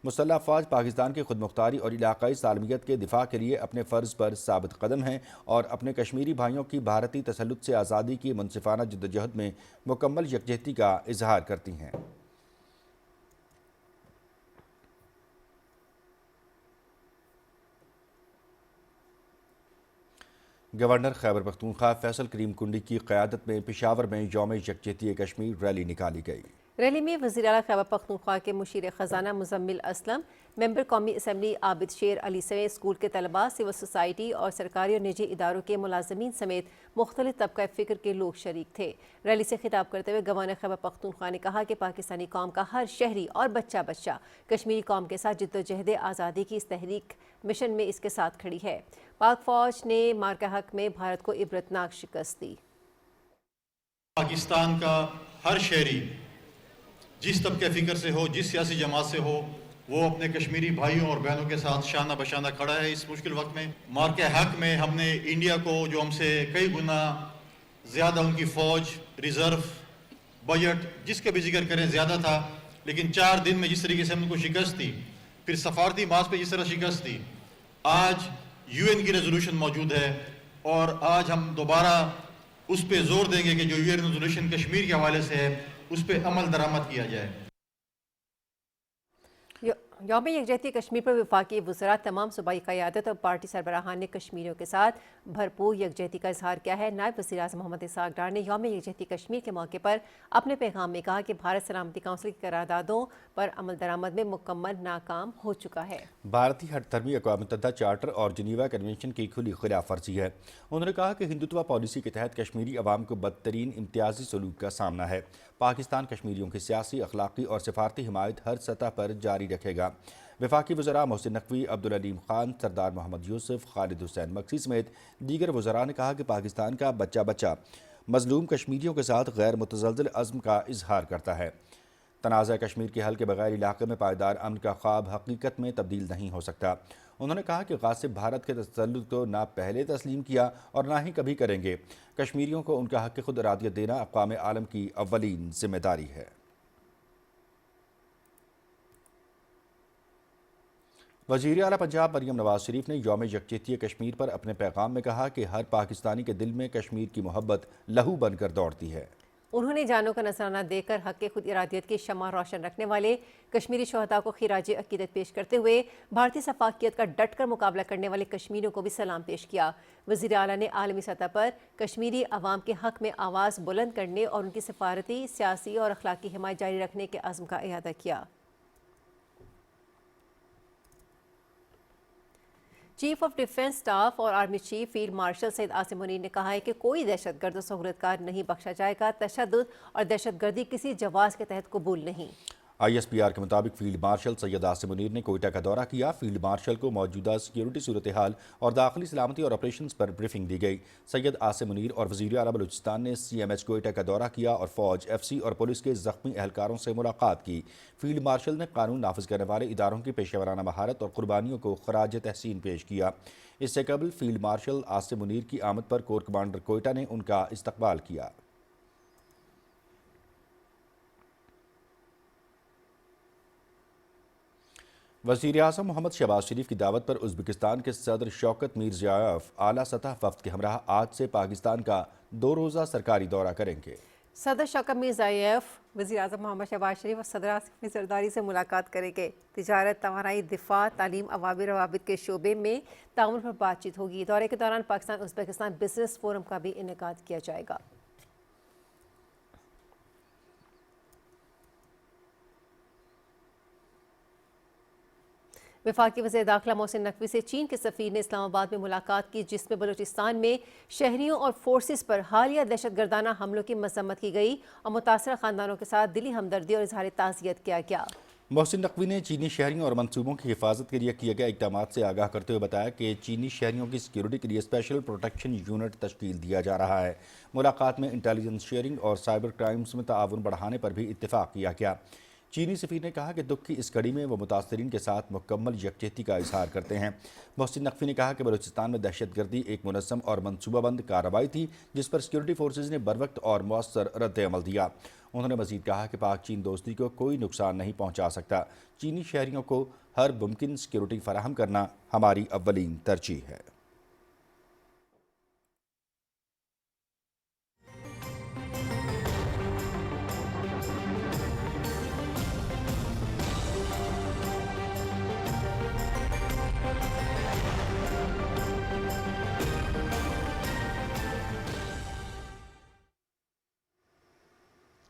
مسلح افواج پاکستان کی خود مختاری اور علاقائی سالمیت کے دفاع کے لیے اپنے فرض پر ثابت قدم ہیں اور اپنے کشمیری بھائیوں کی بھارتی تسلط سے آزادی کی منصفانہ جدوجہد میں مکمل یکجہتی کا اظہار کرتی ہیں۔ گورنر خیبر پختونخوا فیصل کریم کنڈی کی قیادت میں پشاور میں یوم یکجہتی کشمیر ریلی نکالی گئی۔ ریلی میں وزیر اعلیٰ خیبر پختونخوا کے مشیر خزانہ مزمل اسلم، ممبر قومی اسمبلی عابد شیر علی سمیت اسکول کے طلباء، سول سوسائٹی اور سرکاری اور نجی اداروں کے ملازمین سمیت مختلف طبقہ فکر کے لوگ شریک تھے۔ ریلی سے خطاب کرتے ہوئے گورنر خیبر پختونخوا نے کہا کہ پاکستانی قوم کا ہر شہری اور بچہ کشمیری قوم کے ساتھ جدوجہد آزادی کی اس تحریک مشن میں اس کے ساتھ کھڑی ہے۔ پاک فوج نے مارکہ حق میں بھارت کو عبرتناک شکست دی۔ پاکستان کا ہر شہری جس طبقہ فکر سے ہو، جس سیاسی جماعت سے ہو، وہ اپنے کشمیری بھائیوں اور بہنوں کے ساتھ شانہ بشانہ کھڑا ہے اس مشکل وقت میں۔ مارکہ حق میں ہم نے انڈیا کو، جو ہم سے کئی گنا زیادہ ان کی فوج، ریزرو، بجٹ جس کا بھی ذکر کریں زیادہ تھا، لیکن 4 دن میں جس طریقے سے ہم کو شکست دی، پھر سفارتی باز پہ جس طرح شکست دی، آج UN کی ریزولوشن موجود ہے اور آج ہم دوبارہ اس پہ زور دیں گے کہ جو UN ریزولوشن کشمیر کے حوالے سے ہے اس پہ عمل درآمد کیا جائے۔ यौम यकजहती कश्मीर पर वफाकी वज़रा तमाम सूबाई क़यादत और पार्टी सरबराहान ने कश्मीरियों के साथ भरपूर यकजहती का इजहार किया है। नायब वज़ीर आज़म मोहम्मद इसहाक़ डार ने यौम यकजहती कश्मीर के मौके पर अपने पैगाम में कहा कि भारत सलामती काउंसिल की करारदादों पर अमल दरामद में मुकम्मल नाकाम हो चुका है। भारतीय हटधर्मी अक़वाम मुत्तहिदा चार्टर और जिनीवा कन्वेंशन की खुली खिलाफ वर्जी है। उन्होंने कहा कि हिंदुत्व पॉलिसी के तहत कश्मीरी अवाम को बदतरीन इम्तियाजी सलूक का सामना है। पाकिस्तान कश्मीरियों की सियासी, अखलाकी और सिफारती हिमायत हर सतह पर जारी रखेगा। वफाकी वज़रा मोहसिन नकवी, अब्दुल अलीम खान, सरदार मोहम्मद यूसुफ, खालिद हुसैन मक्सी समेत दीगर वज़रा ने कहा कि पाकिस्तान का बच्चा बच्चा मजलूम कश्मीरियों के साथ गैर मुतज़लज़ल अज़्म का इजहार करता है। तनाज़ा कश्मीर के हल के बगैर इलाके में पायदार अमन का ख्वाब हकीकत में तब्दील नहीं हो सकता। उन्होंने कहा कि गासिब भारत के तसल्लुत को ना पहले तस्लीम किया और ना ही कभी करेंगे। कश्मीरियों को उनका हक़ खुद इरादियत देना अक़वाम आलम की अव्वलीन जिम्मेदारी है। वज़ीर आला पंजाब मरियम नवाज शरीफ ने यौम यकजहती कश्मीर पर अपने पैगाम में कहा कि हर पाकिस्तानी के दिल में कश्मीर की मोहब्बत लहू बनकर दौड़ती है। उन्होंने जानों का नजराना देकर हक़ खुद इरादियत की शम्मा रोशन रखने वाले कश्मीरी शहदा को खिराज अकीदत पेश करते हुए भारतीय सफाकियत का डट कर मुकाबला करने वाले कश्मीरियों को भी सलाम पेश किया। वज़ीर आला ने आलमी सतह पर कश्मीरी अवाम के हक़ में आवाज़ बुलंद करने और उनकी सफारती, सियासी और अखलाकी हिमायत जारी रखने के अज़्म का इयादा किया। चीफ ऑफ डिफेंस स्टाफ और army chief field marshal Syed Asim Munir ने कहा है कि कोई दहशतगर्द और सहूलतकार नहीं बख्शा जाएगा। तशद्दुद और दहशतगर्दी किसी जवाज़ के तहत कबूल नहीं। ISPR के मुताबिक फील्ड मार्शल सैयद आसिम मुनीर ने कोयटा का दौरा किया। फील्ड मार्शल को मौजूदा सिक्योरिटी सूरत हाल और दाखिली सलामती और ऑपरेशंस पर ब्रीफिंग दी गई। सैयद आसिम मुनीर और वज़ीर आला बलूचिस्तान ने CMH कोयटा का दौरा किया और फ़ौज, FC और पुलिस के ज़ख्मी एहलकारों से मुलाकात की। फील्ड मार्शल ने कानून नाफिज करने वाले इदारों की पेशेवराना महारत और कुर्बानियों को खराज तहसीन पेश किया। इससे कबल फील्ड मार्शल आसिम मुनीर की आमद पर कोर कमांडर कोयटा ने उनका इस्तकबाल किया। वज़ीर आज़म मोहम्मद शहबाज शरीफ की दावत पर उज़्बेकिस्तान के सदर शौकत मीरज़ियोयेव आला सतह वफ़द के हमरा आज से पाकिस्तान का 2 रोज़ा सरकारी दौरा करेंगे। सदर शौकत मीरज़ियोयेव वज़ीर आज़म मोहम्मद शहबाज शरीफ और सदर आसिफ की सरदारी से मुलाकात करेंगे। तिजारत, तवानाई, दिफा, तालीम, अवामी रवाबित के शोबे में ताउन पर बातचीत होगी। दौरे के दौरान पाकिस्तान उज़्बेकिस्तान बिजनेस फोरम का भी इनेकाद किया जाएगा। वफाकी वज़ीर दाखिला मोहसिन नकवी से चीन के सफ़ीर ने इस्लामाबाद में मुलाकात की, जिसमें बलूचिस्तान में शहरियों और फोर्सेस पर हालिया दहशतगर्दाना हमलों की मज़म्मत की गई और मुतासरा ख़ानदानों के साथ दिली हमदर्दी और इजहार ताज़ियत किया गया। मोहसिन नकवी ने चीनी शहरियों और मनसूबों की हिफाजत के लिए किए गए इक़दामात से आगाह करते हुए बताया कि चीनी शहरियों की सिक्योरिटी के लिए स्पेशल प्रोटेक्शन यूनिट तश्कील दिया जा रहा है। मुलाकात में इंटेलिजेंस शेयरिंग और साइबर क्राइम्स में ताउन बढ़ाने पर भी इत्तेफाक किया गया। चीनी सफ़ीर ने कहा कि दुख की इस कड़ी में वो मुतासरीन के साथ मुकम्मल यकजहती का इजहार करते हैं। मोहसिन नकवी ने कहा कि बलूचिस्तान में दहशतगर्दी एक मुनज़्ज़म और मनसूबाबंद कार्रवाई थी, जिस पर सिक्योरिटी फोर्सेज ने बरवक्त और मौसर रद्द-ए-अमल दिया। उन्होंने मज़ीद कहा कि पाक चीन दोस्ती को कोई नुकसान नहीं पहुँचा सकता। चीनी शहरियों को हर मुमकिन सिक्योरिटी फराहम करना हमारी अव्वलीन तरजीह है।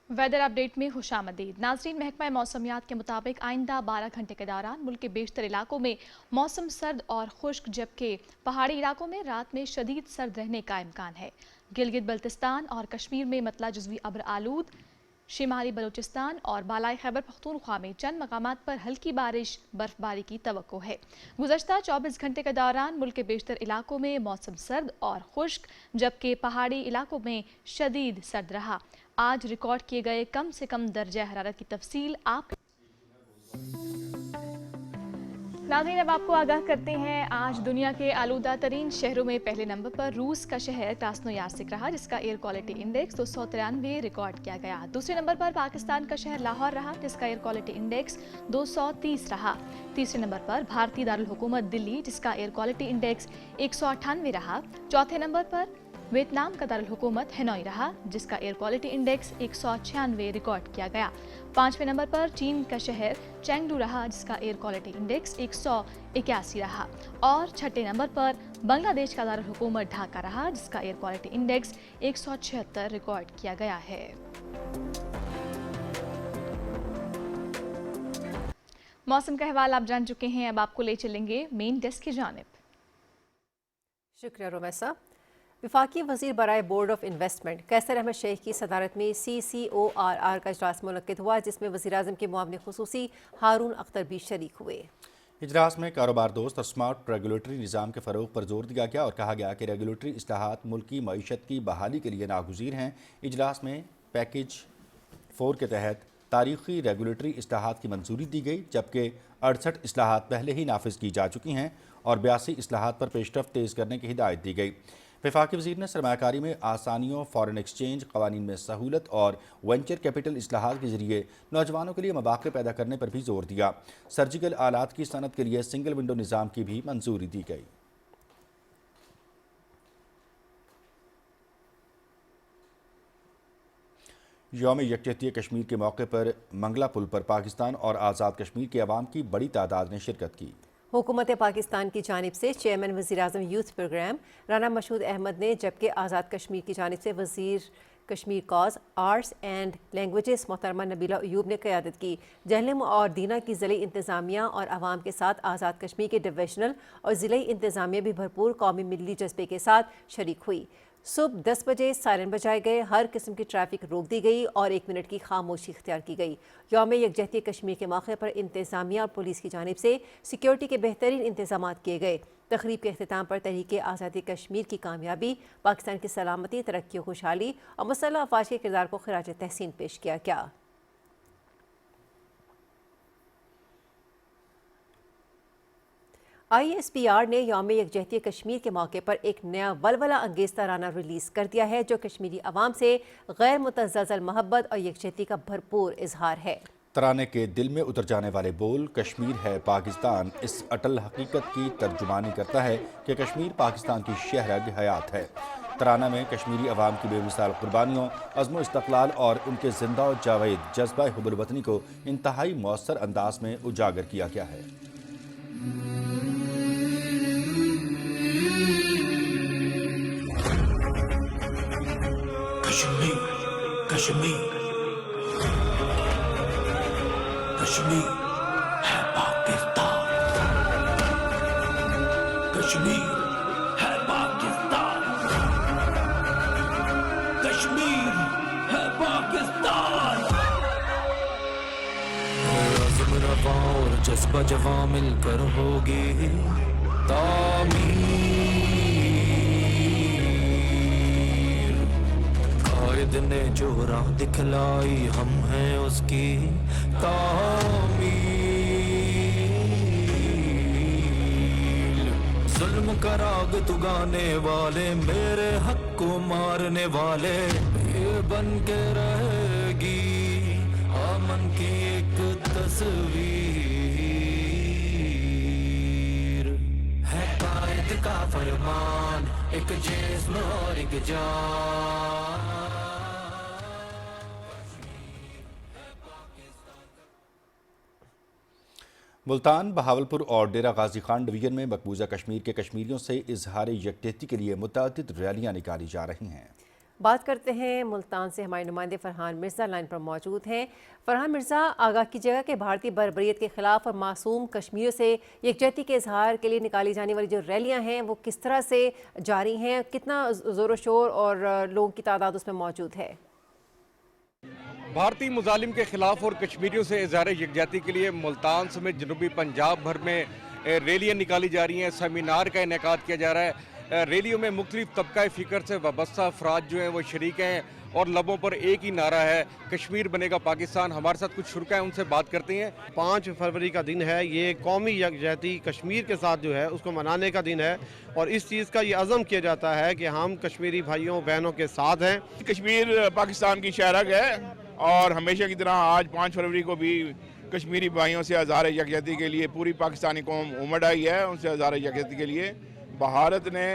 वेदर अपडेट में खुशामदीद। नाज़रीन, महकमा मौसमियात के मुताबिक आइंदा 12 घंटे के दौरान मुल्क के बेशतर इलाकों में मौसम सर्द और खुश्क, जबकि पहाड़ी इलाकों में रात में शदीद सर्द रहने का इम्कान है। गिलगित बल्तिस्तान और कश्मीर में मतला जुज़वी अब्र आलूद, शिमाली बलूचिस्तान और बालाई खैबर पख्तूनख्वा में चंद मकामात पर हल्की बारिश बर्फबारी की तवक्को है। गुज़श्ता 24 घंटे के दौरान मुल्क के बेशतर इलाकों में मौसम सर्द और खुश्क, जबकि पहाड़ी इलाकों में शदीद सर्द रहा। आज रिकॉर्ड किए गए कम से कम दर्जा हरारत की तफसील आप नाज़रीन अब आपको आगाह करते हैं। आज दुनिया के आलूदा तरीन शहरों में पहले नंबर पर रूस का शहर क्रास्नोयार्स्क रहा, जिसका एयर क्वालिटी इंडेक्स 293 रिकॉर्ड किया गया। दूसरे नंबर पर पाकिस्तान का शहर लाहौर रहा, जिसका एयर क्वालिटी इंडेक्स 230 रहा। तीसरे नंबर पर भारतीय दारुल हुकूमत दिल्ली, जिसका एयर क्वालिटी इंडेक्स 198 रहा। चौथे नंबर पर वियतनाम का दारुल-हुकूमत हनोई रहा, जिसका एयर क्वालिटी इंडेक्स 196 रिकॉर्ड किया गया। 5वें नंबर पर चीन का शहर चेंगडू रहा, जिसका एयर क्वालिटी इंडेक्स 181 रहा। और 6ठे नंबर पर बांग्लादेश का दारुल-हुकूमत ढाका रहा, जिसका एयर क्वालिटी इंडेक्स 176 रिकॉर्ड किया गया है। मौसम का अहवाल आप जान चुके हैं, अब आपको ले चलेंगे मेन डेस्क की जानिब। शुक्रिया रोमैसा। वफाकी वज़ीर बराए बोर्ड ऑफ इन्वेस्टमेंट कैसर अहमद शेख की सदारत में CCORR का इजलास मुनक्किद हुआ, जिसमें वज़ीर-ए-आज़म के मुआविन खुसूसी हारून अख्तर भी शरीक हुए। इजलास में कारोबार दोस्त और स्मार्ट रेगुलेटरी निज़ाम के फ़रोग पर जोर दिया गया और कहा गया कि रेगुलेटरी इस्लाहात मुल्क की मईशत की बहाली के लिए नागुज़ीर हैं। इजलास में पैकेज 4 के तहत तारीख़ी रेगुलेटरी इस्लाहात की मंजूरी दी गई, जबकि 68 इस्लाहात पहले ही नाफिज की जा चुकी हैं और 82 इस्लाहात पर पेशरफ्त तेज़ करने की हिदायत दी गई। वफाकी वज़ीर ने सरमायाकारी में आसानियों, फ़ॉरेन एक्सचेंज, क़वानीन में सहूलत और वेंचर कैपिटल इस्लाहात के ज़रिए नौजवानों के लिए मौक़े पैदा करने पर भी जोर दिया। सर्जिकल आलात की सनत के लिए सिंगल विंडो निज़ाम की भी मंजूरी दी गई। यौम यकजहती कश्मीर के मौके पर मंगला पुल पर पाकिस्तान और आज़ाद कश्मीर के अवाम की बड़ी तादाद ने शिरकत की। हुकूमत पाकिस्तान की जानिब से चेयरमैन वज़ीर-ए-आज़म यूथ प्रोग्राम राना मशहूद अहमद ने, जबकि आज़ाद कश्मीर की जानिब से वज़ीर Kashmir cause arts and languages मोहतरमा नबीला अयूब ने क़यादत की। जहलम और दीना की ज़िले इंतज़ामिया और आवाम के साथ आज़ाद कश्मीर के डिविजनल और ज़िले इंतज़ामिया भी भरपूर कौमी मिली जज्बे के साथ शरीक हुई। सुबह 10 बजे सायरन बजाए गए, हर किस्म की ट्रैफिक रोक दी गई और 1 मिनट की खामोशी इख्तियार की गई। यौम यकजहती कश्मीर के मौके पर इंतज़ामिया और पुलिस की जानिब से सिक्योरिटी के बेहतरीन इंतजाम किए गए। तकरीब के अख्तिताम पर तहरीक आज़ादी कश्मीर की कामयाबी, पाकिस्तान की सलामती, तरक्की और खुशहाली और मुसल्लह अफवाज के किरदार को खिराज तहसीन पेश किया गया। ISPR ने यौम यकजहती कश्मीर के मौके पर एक नया वलवला अंगेज़ तराना रिलीज़ कर दिया है, जो कश्मीरी अवाम से गैर मुतज़्ज़ल मोहब्बत और यकजहती का भरपूर इजहार है। तराने के दिल में उतर जाने वाले बोल कश्मीर है पाकिस्तान इस अटल हकीकत की तर्जुमानी करता है कि कश्मीर पाकिस्तान की शहरग हयात है। तराना में कश्मीरी अवाम की बेमिसाल कुर्बानियों, अज़्म इस्तक़लाल और उनके जिंदा और जावेद जज्बा हुब्बुल वतनी को इंतहाई मौसर अंदाज में उजागर किया गया है। कश्मीर कश्मीर कश्मीर है पाकिस्तान, कश्मीर है पाकिस्तान, कश्मीर है पाकिस्तान। आज़म रवा और जज्बा जवां मिलकर होगी तामीर, कायद ने जो राह दिखलाई हम हैं उसकी तामीर। जुल्म का राग तू गाने वाले, मेरे हक को मारने वाले, ये बन के रहेगी अमन की एक तस्वीर। है कायद का फरमान, एक जिस्म और एक जान। मुल्तान, बहावलपुर और डेरा गाजी खान डिवीजन में मकबूजा कश्मीर के कश्मीरियों से इजहार यकजहती के लिए मुतअद्दिद रैलियां निकाली जा रही हैं। बात करते हैं मुल्तान से, हमारे नुमाइंदे फरहान मिर्ज़ा लाइन पर मौजूद हैं। फरहान मिर्ज़ा, आगाह कीजिएगा कि भारतीय बर्बरियत के खिलाफ और मासूम कश्मीरियों से यकजहती के इजहार के लिए निकाली जाने वाली जो रैलियां हैं वो किस तरह से जारी हैं, कितना ज़ोर शोर और लोगों की तादाद उसमें मौजूद है? भारतीय मुजालिम के खिलाफ और कश्मीरियों से इजहार यकजहती के लिए मुल्तान समेत जनूबी पंजाब भर में रैलियां निकाली जा रही हैं, सेमिनार का इनेकाद किया जा रहा है। रैलियों में मुख्तलिफ तबका फ़िक्र से वाबस्ता अफराद जो हैं वो शरीक हैं और लबों पर एक ही नारा है, कश्मीर बनेगा पाकिस्तान। हमारे साथ कुछ शुरा हैं, उनसे बात करते हैं। 5 फरवरी का दिन है, ये कौमी यकजहती कश्मीर के साथ जो है उसको मनाने का दिन है और इस चीज़ का ये अज़म किया जाता है कि हम कश्मीरी भाइयों बहनों के साथ हैं। कश्मीर पाकिस्तान की शहरग है और हमेशा की तरह आज 5 फरवरी को भी कश्मीरी भाइयों से इज़हार यकजहती के लिए पूरी पाकिस्तानी कौम उमड़ आई है। उनसे इज़हार यकजहती के लिए भारत ने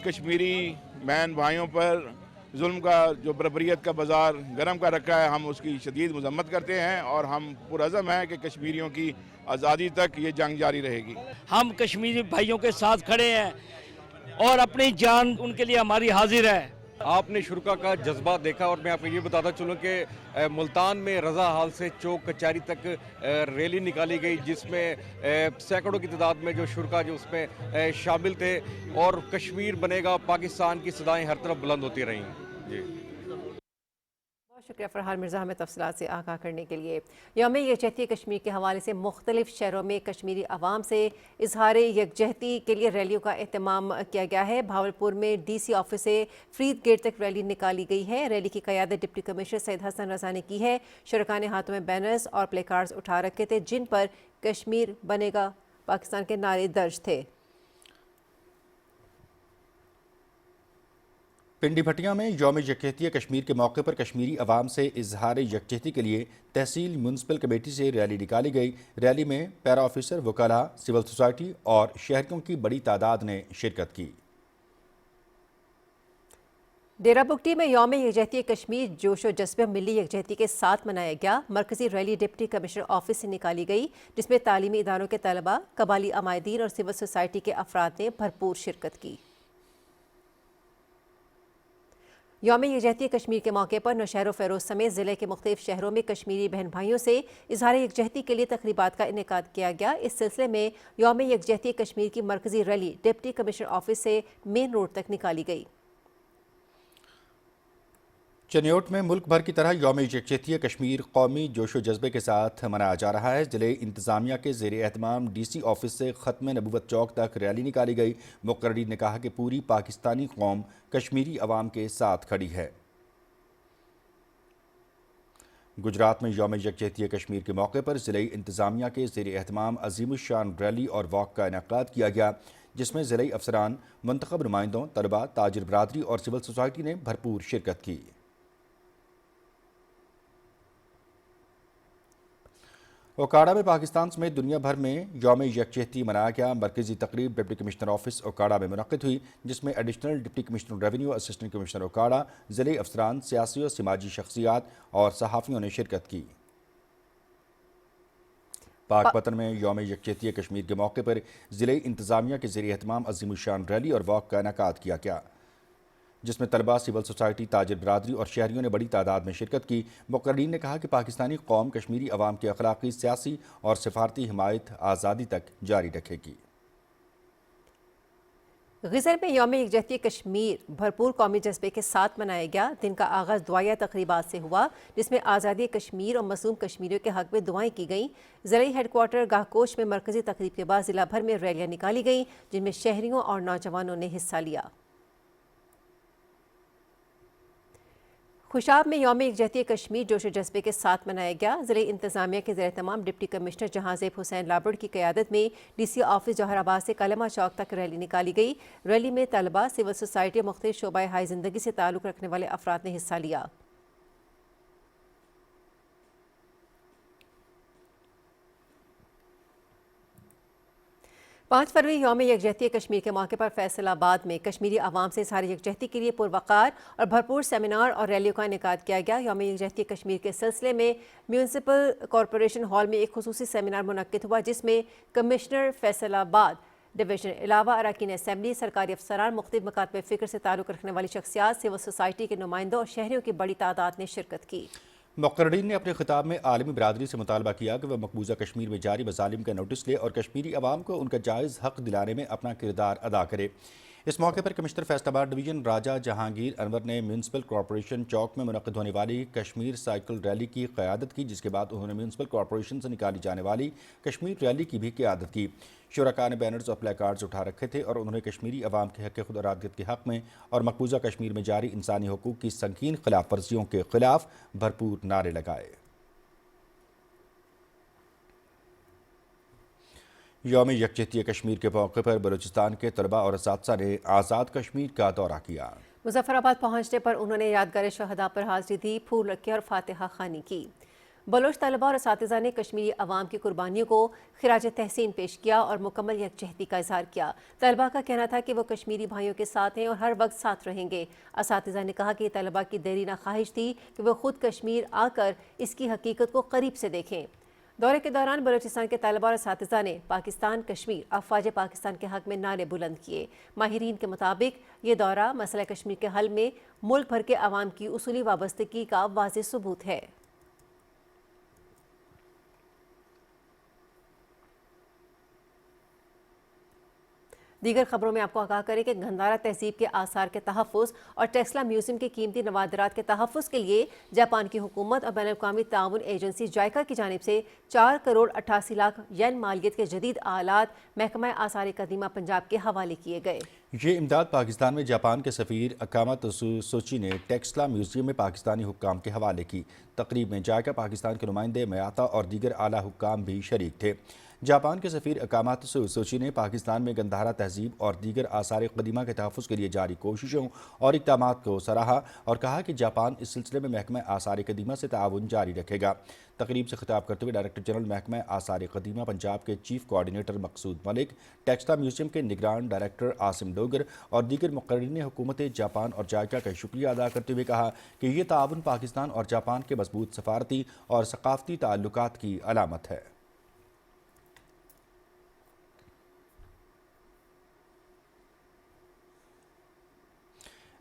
कश्मीरी बहन भाइयों पर जुल्म का जो बर्बरियत का बाजार गर्म कर रखा है, हम उसकी शदीद मजम्मत करते हैं और हम पुरअज़म हैं कि कश्मीरियों की आज़ादी तक ये जंग जारी रहेगी। हम कश्मीरी भाइयों के साथ खड़े हैं और अपनी जान उनके लिए हमारी हाजिर है। आपने शुरुका का जज्बा देखा और मैं आपको ये बताता चलूँ कि मुल्तान में रज़ा हाल से चौक कचहरी तक रैली निकाली गई, जिसमें सैकड़ों की तादाद में जो शुरुका जो उसमें शामिल थे और कश्मीर बनेगा पाकिस्तान की सदाएं हर तरफ बुलंद होती रहीं। जी, बहुत शुक्रिया फरहान मिर्ज़ा हमें तफसीलात से आगाह करने के लिए। यौम यकजहती कश्मीर के हवाले से मुख्तलिफ शहरों में कश्मीरी अवाम से इजहार यकजहती के लिए रैलियों का एहतमाम किया गया है। भावलपुर में DC ऑफिस से फ्रीद गेट तक रैली निकाली गई है। रैली की क़यादत डिप्टी कमिश्नर सैयद हसन रज़ा ने की है। शुरका ने हाथों में बैनर्स और प्ले कार्ड्स उठा रखे थे जिन पर कश्मीर बनेगा पाकिस्तान के नारे दर्ज थे। पिंडी भटिया में यौम यकजहती कश्मीर के मौके पर कश्मीरी अवाम से इजहार यकजहती के लिए तहसील म्यूनसिपल कमेटी से रैली निकाली गई। रैली में पैरा ऑफिसर, वकाला, सिविल सोसाइटी और शहरियों की बड़ी तादाद ने शिरकत की। डेरा बुगटी में यौम यकजहती कश्मीर जोश व जज्बे मिली यकजहती के साथ मनाया गया। मरकजी रैली डिप्टी कमिश्नर ऑफिस से निकाली गई जिसमें तालीमी इदारों के तलबा, कबाली अमायदीन और सिविल सोसाइटी के अफराद ने भरपूर शिरकत की। यौम यकजहती कश्मीर के मौके पर नौशहर फ़ेरोज़ समेत ज़िले के मुख्तलिफ शहरों में कश्मीरी बहन भाइयों से इजहार यकजहती के लिए तकरीबात का इनेकाद किया गया। इस सिलसिले में यौम यकजहती कश्मीर की मरकजी रैली डिप्टी कमिश्नर ऑफिस से मेन रोड तक निकाली गई। चनियोट में मुल्क भर की तरह यौम यकजहती कश्मीर कौमी जोश व जज्बे के साथ मनाया जा रहा है। ज़िले इंतज़ामिया के ज़ेर एहतमाम DC ऑफिस से ख़त्म नबूवत चौक तक रैली निकाली गई। मुक़र्रीर ने कहा कि पूरी पाकिस्तानी कौम कश्मीरी अवाम के साथ खड़ी है। गुजरात में यौम यकजहती कश्मीर के मौके पर ज़िले इंतज़ामिया के ज़ेर एहतमाम अज़ीमुश्शान रैली और वॉक का इनेकाद किया गया जिसमें ज़िले अफसरान, मुंतखब नुमाइंदों, तलबा, ताजिर बरादरी और सिविल सोसाइटी ने भरपूर शिरकत की। ओकाड़ा में पाकिस्तान समेत दुनिया भर में यौम यकजहती मनाया गया। मरकजी तकरीब डिप्टी कमिश्नर ऑफिस ओकाड़ा में मुनक़्क़िद हुई जिसमें additional deputy commissioner revenue, assistant commissioner Okara, ज़िले अफसरान, सियासी और समाजी शख्सियात और सहाफ़ियों ने शिरकत की। पाकपतन में यौम यकजहती कश्मीर के मौके पर ज़िले इंतज़ामिया के ज़ेर एहतमाम अज़ीमुश्शान रैली और वॉक का इनेकाद किया गया जिसमें तलबा, सिविल सोसाइटी, ताजिर बरादरी और शहरियों ने बड़ी तादाद में शिरकत की। मुक़र्रीर ने कहा कि पाकिस्तानी कौम कश्मीरी अवाम की अखलाक़ी, सियासी और सिफारती हिमायत आज़ादी तक जारी रखेगी। ग़िज़र में यौम यकजहती कश्मीर भरपूर कौमी जज्बे के साथ मनाया गया। दिन का आगाज़ दुआया तकरीबात से हुआ जिसमें आज़ादी कश्मीर और मज़लूम कश्मीरियों के हक़ में दुआएं की गईं। ज़िले हेडक्वार्टर गाहकोश में मरकज़ी तकरीब के बाद ज़िला भर में रैलियाँ निकाली गईं जिनमें शहरियों और नौजवानों ने हिस्सा लिया। खुशाब में यौम यकजहती कश्मीर जोश जज्बे के साथ मनाया गया। ज़िले इंतज़ामिया के ज़ेर तमाम डिप्टी कमिश्नर जहांज़ेब हुसैन लाबड़ की क़यादत में DC ऑफिस जौहराबाद से कलमा चौक तक रैली निकाली गई। रैली में तलबा, सिविल सोसाइटी और मुख्तलिफ शोबाए हाई ज़िंदगी से ताल्लुक़ रखने वाले अफराद ने हिस्सा लिया। 5 फरवरी यौम यकजहती कश्मीर के मौके पर फैसलाबाद में कश्मीरी अवाम से इज़हार यकजहती के लिए पुरवकार और भरपूर सेमिनार और रैलियों का इनेकाद किया गया। यौम यकजहती कश्मीर के सिलसिले में म्यूनसिपल कॉरपोरेशन हॉल में एक खुसूसी सेमिनार मुनक्किद हुआ जिसमें कमिश्नर फैसलाबाद डिवीजन अलावा अरकान असम्बली, सरकारी अफसरान, मुख्तलिफ मकातब फ़िक्र से ताल्लुक़ रखने वाली शख्सियात, सिविल सोसाइटी के नुमाइंदों और शहरियों की बड़ी तादाद ने शिरकत की। मुक़र्रीर ने अपने खिताब में आलमी बरादरी से मुतालबा किया कि वह मकबूजा कश्मीर में जारी मज़ालिम का नोटिस ले और कश्मीरी अवाम को उनका जायज़ हक़ दिलाने में अपना किरदार अदा करे। इस मौके पर कमिश्नर फैसलाबाद डिवीज़न राजा जहांगीर अनवर ने म्यूनसिपल कॉरपोरेशन चौक में मुनक़्क़िद होने वाली कश्मीर साइकिल रैली की क़यादत की, जिसके बाद उन्होंने म्यूनसिपल कॉरपोरेशन से निकाली जाने वाली कश्मीर रैली की भी क़यादत की। शुरका ने बैनर्स और प्ले कार्ड्स उठा रखे थे और उन्होंने कश्मीरी अवाम के हक़ खुद इरादत के हक़ में और मकबूजा कश्मीर में जारी इंसानी हकूक़ की संगीन खिलाफ वर्जियों के खिलाफ भरपूर नारे लगाए। यौम यकजहती कश्मीर के मौके पर बलूचिस्तान के तलबा और असातिज़ा ने आज़ाद कश्मीर का दौरा किया। मुज़फ़्फ़राबाद पहुँचने पर उन्होंने यादगार शहदा पर हाज़िरी दी, फूल रखे और फातिहा ख़ानी की। बलोच तलबा और असातिज़ा ने कश्मीरी अवाम की कुर्बानियों को खिराज तहसीन पेश किया और मुकम्मल यकजहती का इजहार किया। तलबा का कहना था कि वो कश्मीरी भाइयों के साथ हैं और हर वक्त साथ रहेंगे। असातिज़ा ने कहा कि तलबा की देरीना ख्वाहिश थी कि वो खुद कश्मीर आकर इसकी हकीकत को करीब से देखें। दौरे के दौरान बलूचिस्तान के तलबा और असातिज़ा ने पाकिस्तान कश्मीर अफवाज पाकिस्तान के हक में नारे बुलंद किए। माहिरीन के मुताबिक ये दौरा मसला कश्मीर के हल में मुल्क भर के अवाम की उसूली वाबस्तगी का वाज़ेह सबूत है। दीगर खबरों में आपको आगाह करें कि गंधारा तहजीब के आसार के तहफ़्फ़ुज़ और टेस्ला म्यूजियम के कीमती नवादरात के तहफ़्फ़ुज़ के लिए जापान की हुकूमत और बैनुल-अक़वामी ताउन एजेंसी जायका की जानिब से 4 करोड़ 88 लाख येन मालियत के जदीद आलात महकमा आसार कदीमा पंजाब के हवाले किए गए। ये इमदाद पाकिस्तान में जापान के सफ़ीर अकामा तसुसोची ने टेक्सला म्यूजियम में पाकिस्तानी हुक्काम के हवाले की। तकरीब में जायका पाकिस्तान के नुमाइंदे मयाता और दीगर आला हुक्काम भी शरीक थे। जापान के सफ़ीर अकामा तसुसोची ने पाकिस्तान में गंधारा तहजीब और दीगर आसार कदीमा के तहफ़्फ़ुज़ के लिए जारी कोशिशों और इक़दामात को सराहा और कहा कि जापान इस सिलसिले में महकमा आसार कदीमा से ताउन जारी रखेगा। तकरीब से खिताब करते हुए डायरेक्टर जनरल महकमा आसार कदीमा पंजाब के चीफ कोऑर्डिनेटर मकसूद मलिक, टेक्सला म्यूजियम के निगरान डायरेक्टर आसिम डोगर और दीगर मुक़र्रीन हुकूमत जापान और जायका का शुक्रिया अदा करते हुए कहा कि ये ताउन पाकिस्तान और जापान के मजबूत सफारती और सकाफ़ती ताल्लुकात की अलामत है।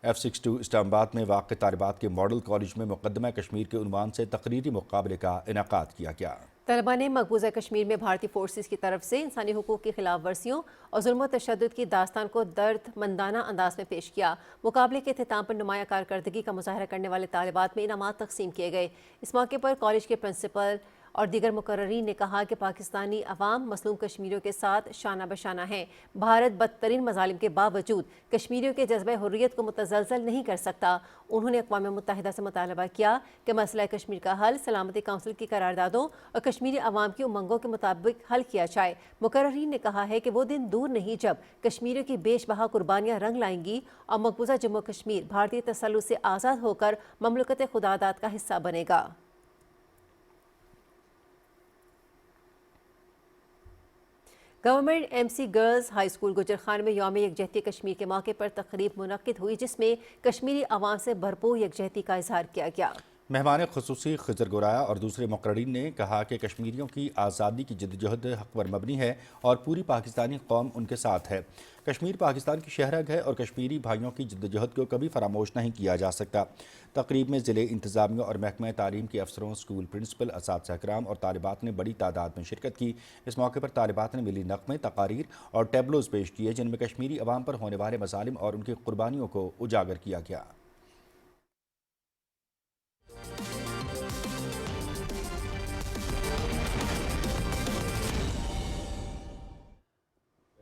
F62 इस्लामाबाद में वाक़ तालिबात के मॉडल कॉलेज में मुक़द्दमा कश्मीर के उन्वान से तकरीरी मुकाबले का इनेकाद किया गया। तलबा ने मकबूजा कश्मीर में भारतीय फोर्सेस की तरफ से इंसानी हुकूक की खिलाफ वर्जियों और जुल्म तशद्दुद की दास्तान को दर्दमंदाना अंदाज में पेश किया। मुकाबले के अख्तिताम पर नुमाया कारकर्दगी का मुजाहरा करने वाले तालिबात में इनामात तकसीम किए गए। इस मौके पर कॉलेज के प्रिंसिपल और दीगर मुकर्रीन ने कहा कि पाकिस्तानी अवाम मसलूम कश्मीरियों के साथ शाना बशाना है। भारत बदतरीन मजालिम के बावजूद कश्मीरियों के जज्बे हुर्रियत को मुतज़लज़ल नहीं कर सकता। उन्होंने अक़वाम मुत्तहिदा से मुतालबा किया कि मसला कश्मीर का हल सलामती काउंसिल की करारदादों और कश्मीरी अवाम की उमंगों के मुताबिक हल किया जाए। मुकर्रीन ने कहा है कि वो दिन दूर नहीं जब कश्मीरियों की बेशबहा कुर्बानियाँ रंग लाएंगी और मकबूजा जम्मू कश्मीर भारतीय तसल्लुत से आज़ाद होकर ममलकत खुदादाद का हिस्सा बनेगा। Government MC girls high school Gujar Khan में यौम यकजहती कश्मीर के मौके पर तकरीब मुनक्किद हुई, जिसमें कश्मीरी अवाम से भरपूर यकजहती का इजहार किया गया। मेहमान खुसूसी खिजर गुराया और दूसरे मुकर्रीन ने कहा कि कश्मीरियों की आज़ादी की जद्दोजहद हक पर मबनी है और पूरी पाकिस्तानी कौम उनके साथ है। कश्मीर पाकिस्तान की शहरग है और कश्मीरी भाइयों की जद्दोजहद को कभी फरामोश नहीं किया जा सकता। तकरीब में ज़िले इंतज़ामिया और महकमा तालीम के अफसरों, स्कूल प्रिंसिपल, असातिज़ा कराम और तालिबात ने बड़ी तादाद में शिरकत की। इस मौके पर तालिबात ने मिली नग़मे, तकारीर और टेबलोज़ पेश किए, जिनमें कश्मीरी अवाम पर होने वाले मसालिम और उनकी कुर्बानियों को उजागर किया गया।